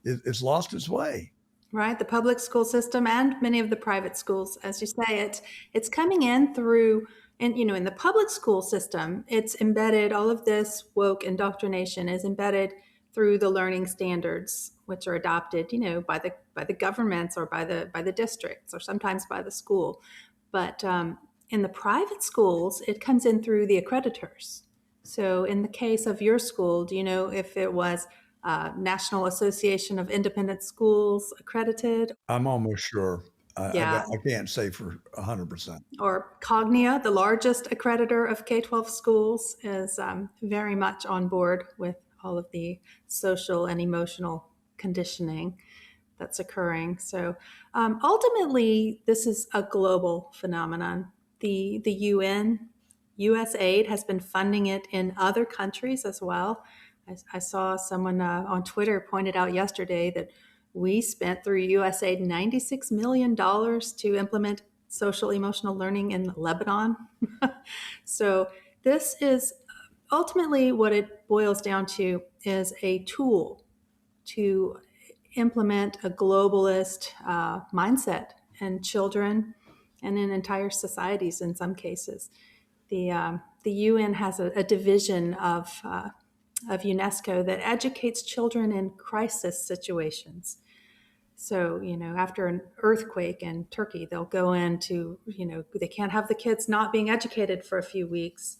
It's lost its way. Right, the public school system and many of the private schools, as you say, it's coming in through, and in the public school system, it's embedded. All of this woke indoctrination is embedded through the learning standards, which are adopted, by the governments or by the districts or sometimes by the school. But in the private schools, it comes in through the accreditors. So in the case of your school, do you know if it was National Association of Independent Schools accredited? I'm almost sure. Yeah. I can't say for 100%. Or Cognia, the largest accreditor of K-12 schools, is very much on board with all of the social and emotional conditioning that's occurring. So ultimately, this is a global phenomenon. The UN, US aid has been funding it in other countries as well. I saw someone on Twitter pointed out yesterday that we spent through USAID $96 million to implement social emotional learning in Lebanon. So this is ultimately what it boils down to, is a tool to implement a globalist mindset in children and in entire societies in some cases. The UN has a division of UNESCO that educates children in crisis situations. So, after an earthquake in Turkey, they'll go into, they can't have the kids not being educated for a few weeks.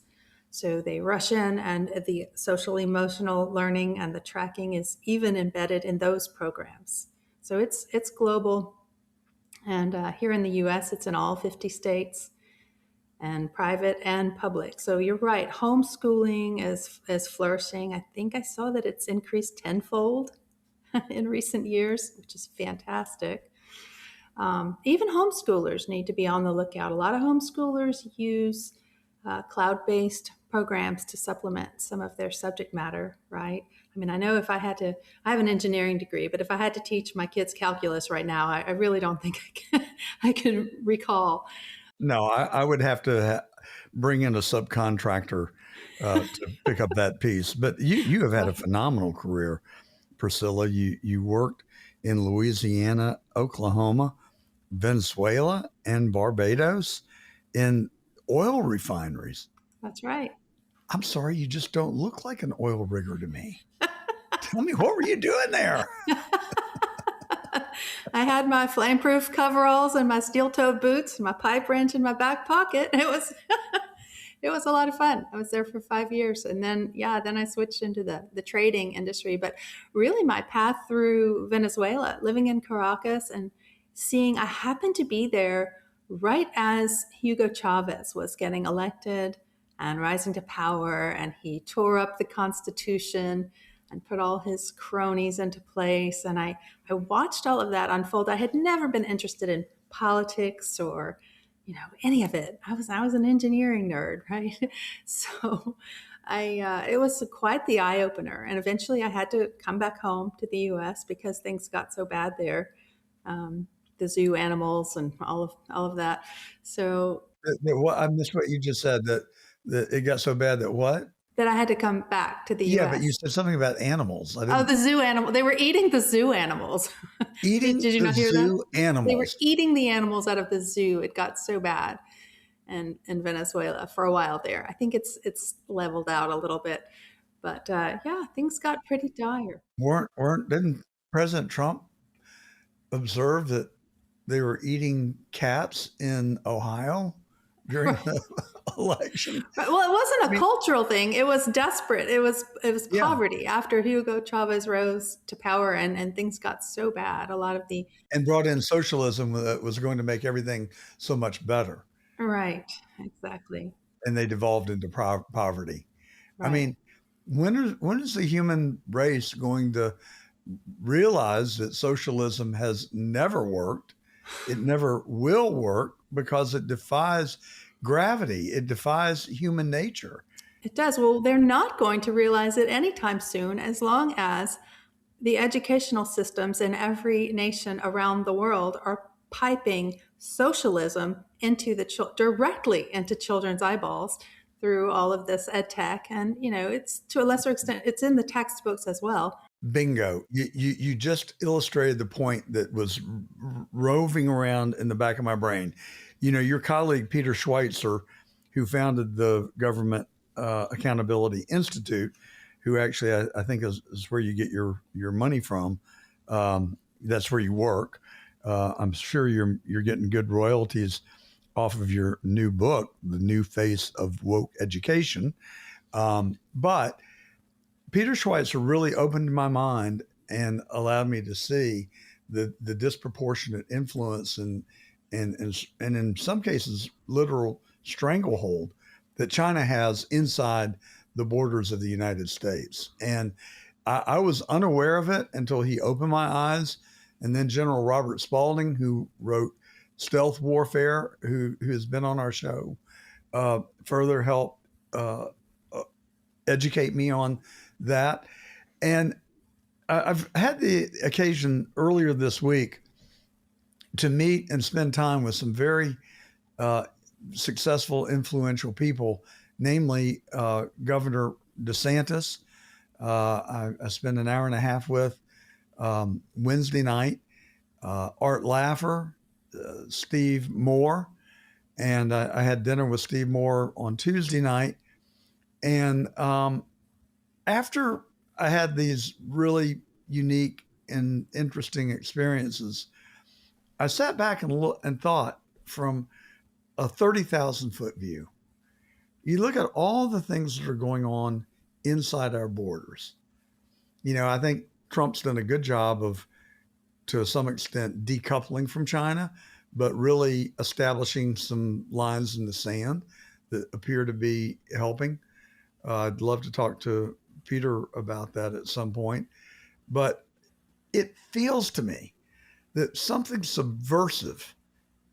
So they rush in, and the social emotional learning and the tracking is even embedded in those programs. So it's global. And here in the US, it's in all 50 states, and private and public. So you're right, homeschooling is flourishing. I think I saw that it's increased tenfold in recent years, which is fantastic. Even homeschoolers need to be on the lookout. A lot of homeschoolers use cloud-based programs to supplement some of their subject matter, right? I mean, I know if I have an engineering degree, but if I had to teach my kids calculus right now, I really don't think I can recall. No, I would have to bring in a subcontractor to pick up that piece. But you have had a phenomenal career, Priscilla. You worked in Louisiana, Oklahoma, Venezuela, and Barbados in oil refineries. That's right. I'm sorry, you just don't look like an oil rigger to me. Tell me, what were you doing there? I had my flameproof coveralls and my steel-toed boots, my pipe wrench in my back pocket. It was a lot of fun. I was there for 5 years, and then I switched into the trading industry. But really, my path through Venezuela, living in Caracas, and I happened to be there right as Hugo Chavez was getting elected and rising to power, and he tore up the Constitution and put all his cronies into place. And I watched all of that unfold. I had never been interested in politics or, any of it. I was an engineering nerd, right? So it was quite the eye opener. And eventually I had to come back home to the US because things got so bad there. The zoo animals and all of that. So I missed what you just said, that it got so bad that what? That I had to come back to the US. Yeah, but you said something about animals. The zoo animal. They were eating the zoo animals. Eating Did you not hear zoo that? animals? They were eating the animals out of the zoo. It got so bad in Venezuela for a while there. I think it's leveled out a little bit. But yeah, things got pretty dire. Didn't President Trump observe that they were eating cats in Ohio during the election? Right. Well, it wasn't a cultural thing. It was desperate. It was Yeah. poverty after Hugo Chavez rose to power, and things got so bad. A lot of the And brought in socialism that was going to make everything so much better. right, exactly. And they devolved into poverty. I Right. mean, when is the human race going to realize that socialism has never worked? It never will work because it defies gravity. It defies human nature. It does. Well, they're not going to realize it anytime soon, as long as the educational systems in every nation around the world are piping socialism into directly into children's eyeballs through all of this ed tech. And, it's to a lesser extent, it's in the textbooks as well. Bingo. You just illustrated the point that was roving around in the back of my brain. Your colleague, Peter Schweizer, who founded the Government Accountability Institute, who actually I think is where you get your money from. That's where you work. I'm sure you're getting good royalties off of your new book, The New Face of Woke Education. But Peter Schweizer really opened my mind and allowed me to see the disproportionate influence and in some cases literal stranglehold that China has inside the borders of the United States. And I was unaware of it until he opened my eyes. And then General Robert Spalding, who wrote Stealth Warfare, who has been on our show, further helped educate me on that. And I've had the occasion earlier this week to meet and spend time with some very successful, influential people, namely Governor DeSantis. I spent an hour and a half with Wednesday night, Art Laffer, Steve Moore, and I had dinner with Steve Moore on Tuesday night. And after I had these really unique and interesting experiences, I sat back and thought from a 30,000 foot view. You look at all the things that are going on inside our borders. I think Trump's done a good job of, to some extent, decoupling from China, but really establishing some lines in the sand that appear to be helping. I'd love to talk to Peter about that at some point. But it feels to me that something subversive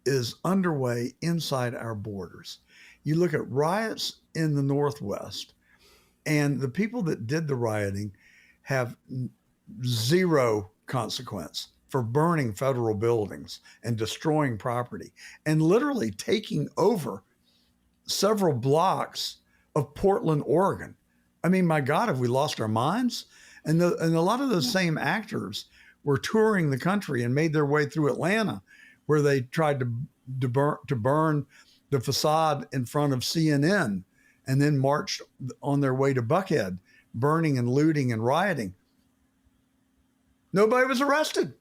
is underway inside our borders. You look at riots in the Northwest, and the people that did the rioting have zero consequence for burning federal buildings and destroying property and literally taking over several blocks of Portland, Oregon. I mean, my God, have we lost our minds? And a lot of those same actors were touring the country and made their way through Atlanta, where they tried to burn the facade in front of CNN and then marched on their way to Buckhead, burning and looting and rioting. Nobody was arrested.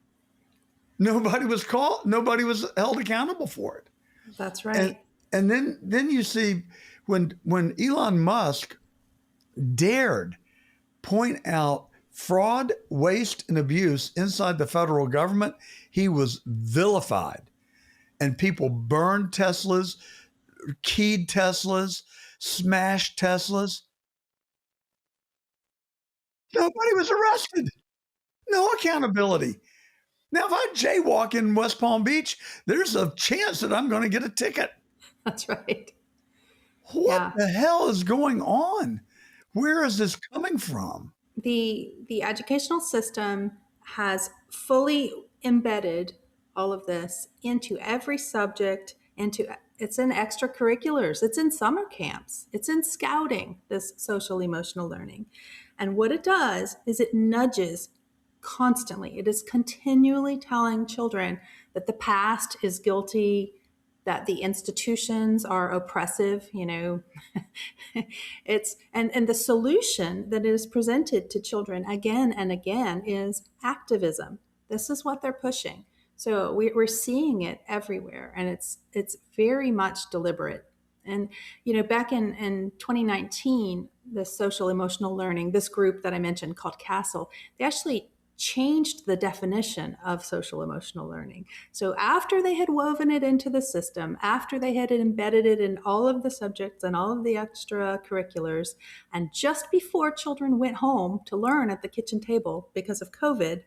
Nobody was caught. Nobody was held accountable for it. That's right. And then you see when Elon Musk dared point out fraud, waste, and abuse inside the federal government, he was vilified. And people burned Teslas, keyed Teslas, smashed Teslas. Nobody was arrested. No accountability. Now, if I jaywalk in West Palm Beach, there's a chance that I'm going to get a ticket. That's right. What the hell is going on? Where is this coming from? The educational system has fully embedded all of this into every subject, it's in extracurriculars, it's in summer camps, it's in scouting, this social emotional learning. And what it does is it nudges constantly. It is continually telling children that the past is guilty that the institutions are oppressive, it's and the solution that is presented to children again and again is activism. This is what they're pushing. So we're seeing it everywhere, and it's very much deliberate. And back in 2019, the social emotional learning, this group that I mentioned called CASTLE, they actually changed the definition of social emotional learning. So after they had woven it into the system, after they had embedded it in all of the subjects and all of the extracurriculars, and just before children went home to learn at the kitchen table because of COVID,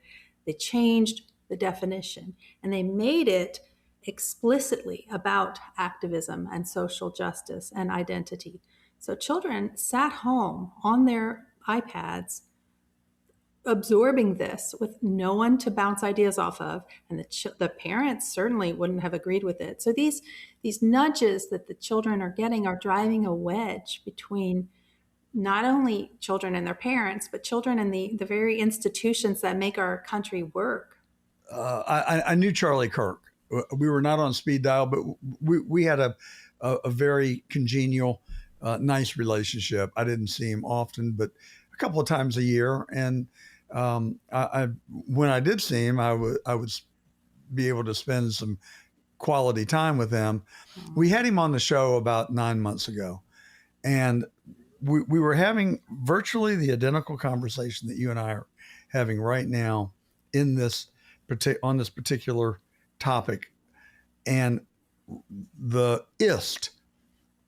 they changed the definition and they made it explicitly about activism and social justice and identity. So children sat home on their iPads absorbing this with no one to bounce ideas off of, and the parents certainly wouldn't have agreed with it. So these nudges that the children are getting are driving a wedge between not only children and their parents, but children and the very institutions that make our country work. I knew Charlie Kirk. We were not on speed dial, but we had a very congenial, nice relationship. I didn't see him often, but a couple of times a year. And when I did see him, I would be able to spend some quality time with him. We had him on the show about 9 months ago, and we were having virtually the identical conversation that you and I are having right now in this on this particular topic. And the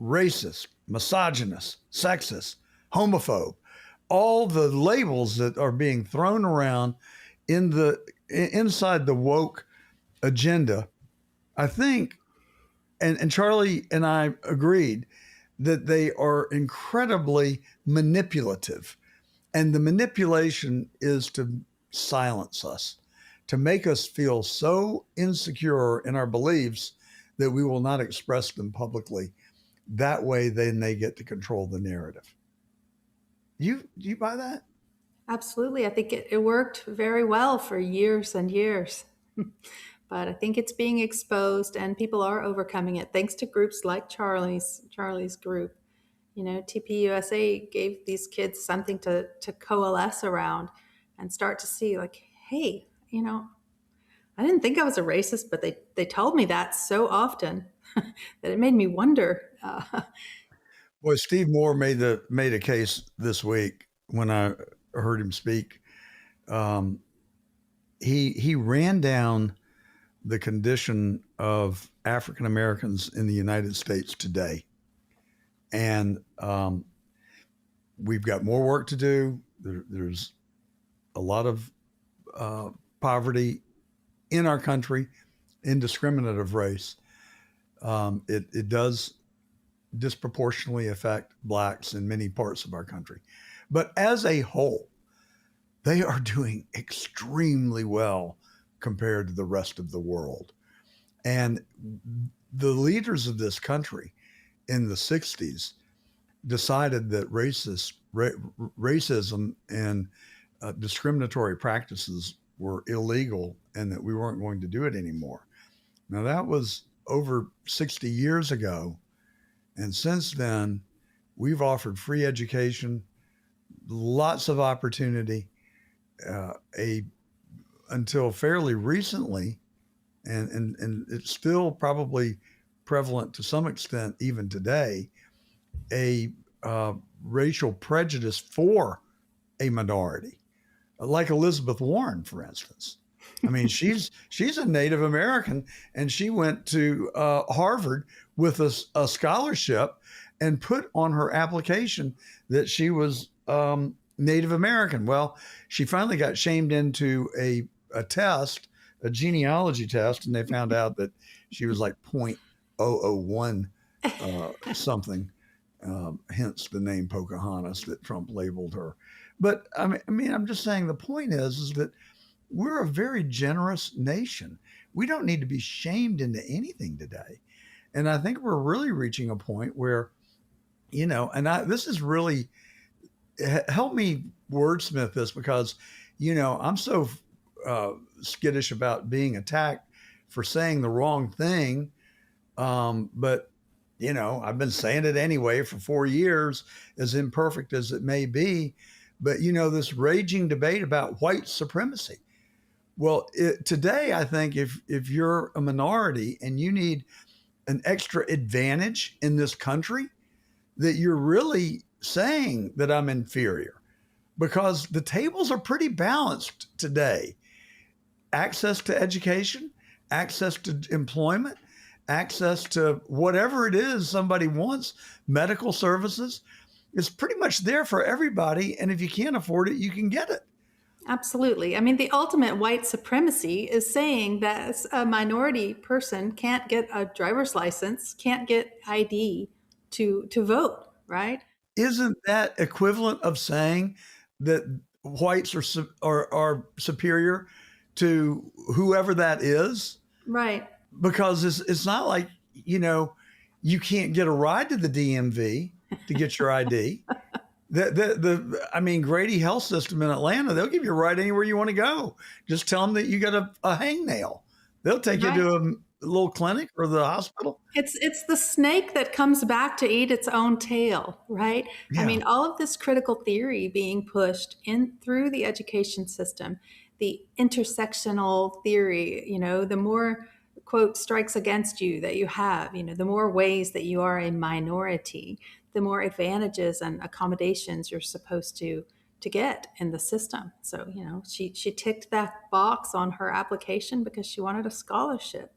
racist, misogynist, sexist, homophobe, all the labels that are being thrown around inside the woke agenda, I think, and Charlie and I agreed that they are incredibly manipulative. And the manipulation is to silence us, to make us feel so insecure in our beliefs that we will not express them publicly. That way, then they get to control the narrative. Do you buy that? Absolutely. I think it worked very well for years and years. But I think it's being exposed and people are overcoming it thanks to groups like Charlie's group. TPUSA gave these kids something to coalesce around and start to see like, hey, I didn't think I was a racist, but they told me that so often that it made me wonder. Well, Steve Moore made a case this week when I heard him speak. He ran down the condition of African Americans in the United States today, and we've got more work to do. There's a lot of poverty in our country, indiscriminate of race. It does disproportionately affect blacks in many parts of our country. But as a whole, they are doing extremely well compared to the rest of the world. And the leaders of this country in the 60s decided that racism and discriminatory practices were illegal and that we weren't going to do it anymore. Now, that was over 60 years ago. And since then, we've offered free education, lots of opportunity, until fairly recently, and it's still probably prevalent to some extent even today, a racial prejudice for a minority, like Elizabeth Warren, for instance. I mean, she's a Native American, and she went to Harvard with a scholarship and put on her application that she was Native American. Well, she finally got shamed into a test, a genealogy test, and they found out that she was like 0.001 something, hence the name Pocahontas that Trump labeled her. But I mean, I'm just saying the point is that we're a very generous nation. We don't need to be shamed into anything today. And I think we're really reaching a point where, this is really, help me wordsmith this, because, I'm so skittish about being attacked for saying the wrong thing But, you know, I've been saying it anyway for 4 years, as imperfect as it may be. But, you know, this raging debate about white supremacy. Well, today, I think if you're a minority and you need an extra advantage in this country, that you're really saying that I'm inferior, because the tables are pretty balanced today. Access to education, access to employment, access to whatever it is somebody wants, medical services, it's pretty much there for everybody. And if you can't afford it, you can get it. Absolutely. I mean, the ultimate white supremacy is saying that a minority person can't get a driver's license, can't get ID to vote, right? Isn't that equivalent of saying that whites are superior to whoever that is? Right. Because it's not like, you know, you can't get a ride to the DMV to get your ID. I mean, Grady Health System in Atlanta, they'll give you a ride anywhere you want to go. Just tell them that you got a hangnail. They'll take you to a little clinic or the hospital. It's the snake that comes back to eat its own tail, right? Yeah. I mean, all of this critical theory being pushed in through the education system, the intersectional theory, you know, the more quote strikes against you that you have, you know, the more ways that you are a minority, the more advantages and accommodations you're supposed to get in the system. So, you know, she ticked that box on her application because she wanted a scholarship.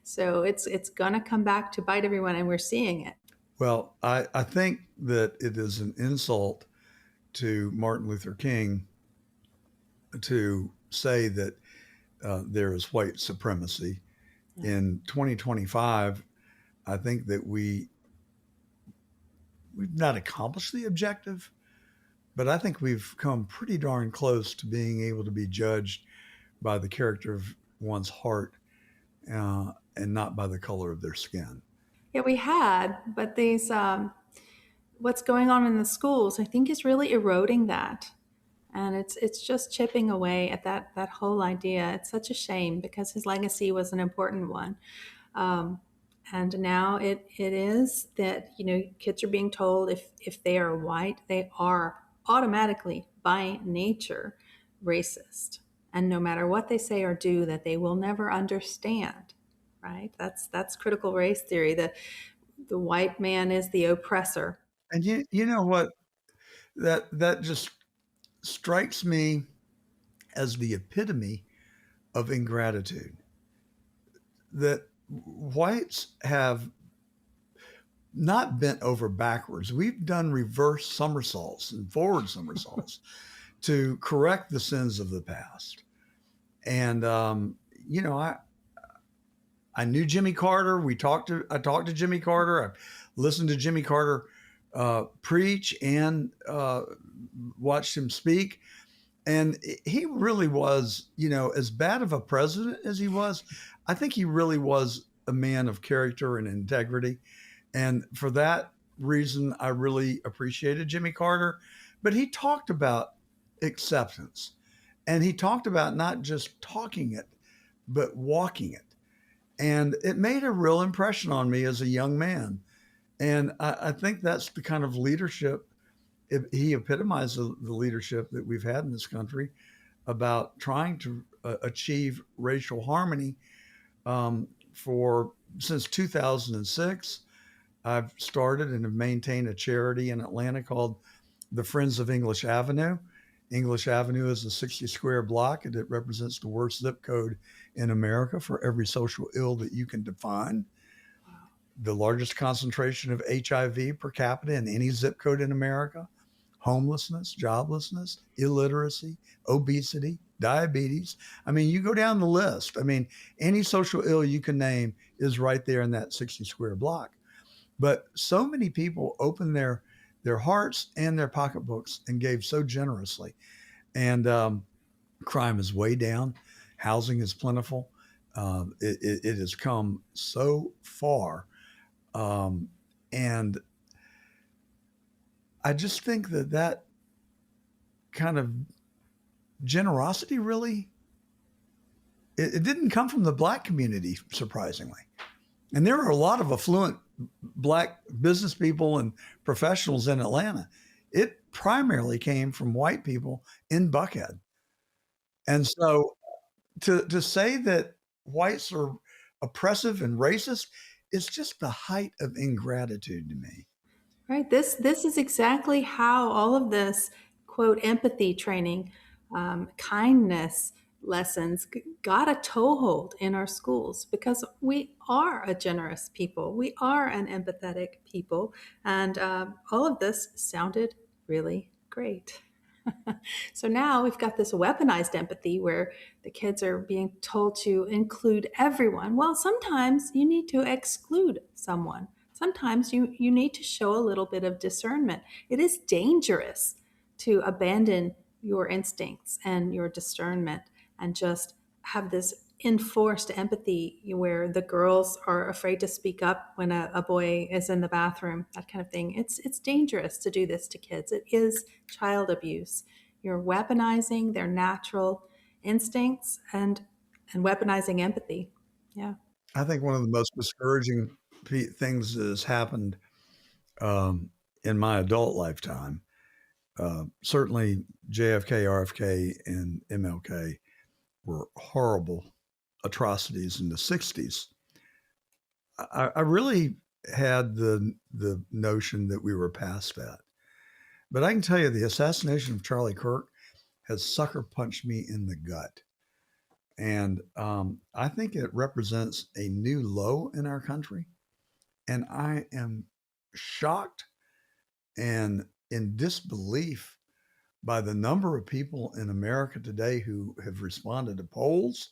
So it's gonna come back to bite everyone, and we're seeing it. Well, I think that it is an insult to Martin Luther King to say that there is white supremacy. In 2025, I think that we've not accomplished the objective, but I think we've come pretty darn close to being able to be judged by the character of one's heart and not by the color of their skin. Yeah, we had, but these what's going on in the schools, I think, is really eroding that, and it's just chipping away at that whole idea. It's such a shame because his legacy was an important one. And now it is that, you know, kids are being told if they are white, they are automatically by nature racist. And no matter what they say or do, that they will never understand, right? That's critical race theory. The white man is the oppressor. And you know what? That just strikes me as the epitome of ingratitude. That whites have not bent over backwards. We've done reverse somersaults and forward somersaults to correct the sins of the past. And you know, I knew Jimmy Carter. I talked to Jimmy Carter. I listened to Jimmy Carter preach and watched him speak. And he really was, you know, as bad of a president as he was, I think he really was a man of character and integrity. And for that reason, I really appreciated Jimmy Carter. But he talked about acceptance. And he talked about not just talking it, but walking it. And it made a real impression on me as a young man. And I think that's the kind of leadership, he epitomized the leadership that we've had in this country about trying to achieve racial harmony. Since 2006, I've started and have maintained a charity in Atlanta called the Friends of English Avenue. English Avenue is a 60 square block, and it represents the worst zip code in America for every social ill that you can define. The largest concentration of HIV per capita in any zip code in America, homelessness, joblessness, illiteracy, obesity, diabetes. I mean, you go down the list. I mean, any social ill you can name is right there in that 60 square block. But so many people opened their hearts and their pocketbooks and gave so generously. And crime is way down. Housing is plentiful. It has come so far. And I just think that kind of generosity really it didn't come from the black community, surprisingly. And there are a lot of affluent black business people and professionals in Atlanta. It primarily came from white people in Buckhead. And so to say that whites are oppressive and racist is just the height of ingratitude to me. Right. This is exactly how all of this, quote, empathy training, kindness lessons got a toehold in our schools, because we are a generous people. We are an empathetic people. And all of this sounded really great. So now we've got this weaponized empathy where the kids are being told to include everyone. Well, sometimes you need to exclude someone. Sometimes you need to show a little bit of discernment. It is dangerous to abandon your instincts and your discernment and just have this enforced empathy where the girls are afraid to speak up when a boy is in the bathroom, that kind of thing. It's dangerous to do this to kids. It is child abuse. You're weaponizing their natural instincts and weaponizing empathy. Yeah. I think one of the most discouraging things that has happened in my adult lifetime, certainly JFK, RFK, and MLK were horrible atrocities in the 60s. I really had the notion that we were past that. But I can tell you the assassination of Charlie Kirk has sucker punched me in the gut. And I think it represents a new low in our country. And I am shocked and in disbelief by the number of people in America today who have responded to polls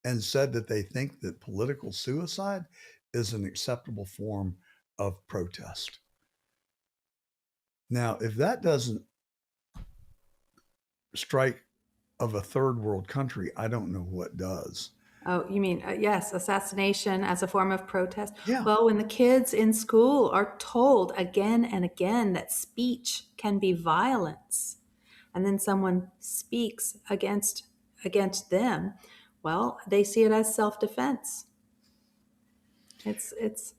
and said that they think that political suicide is an acceptable form of protest. Now, if that doesn't strike of a third world country, I don't know what does. Oh, you mean, yes, assassination as a form of protest? Yeah. Well, when the kids in school are told again and again that speech can be violence, and then someone speaks against them, well, they see it as self-defense. It's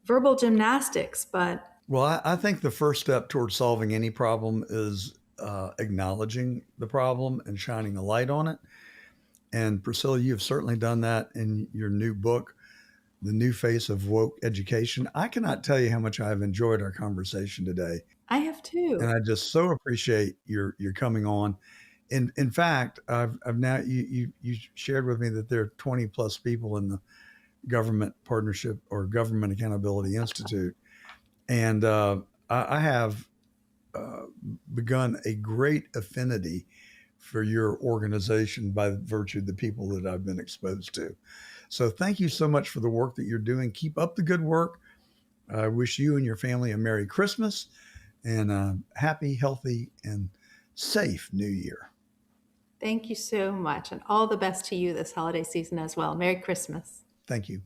verbal gymnastics, but... Well, I think the first step towards solving any problem is acknowledging the problem and shining a light on it. And Priscilla, you've certainly done that in your new book, The New Face of Woke Education. I cannot tell you how much I've enjoyed our conversation today. I have too. And I just so appreciate your coming on. In fact, I've now you shared with me that there are 20 plus people in the Government Partnership or Government Accountability Institute. And I have begun a great affinity for your organization by virtue of the people that I've been exposed to. So thank you so much for the work that you're doing. Keep up the good work. I wish you and your family a Merry Christmas and a happy, healthy, and safe New Year. Thank you so much. And all the best to you this holiday season as well. Merry Christmas. Thank you.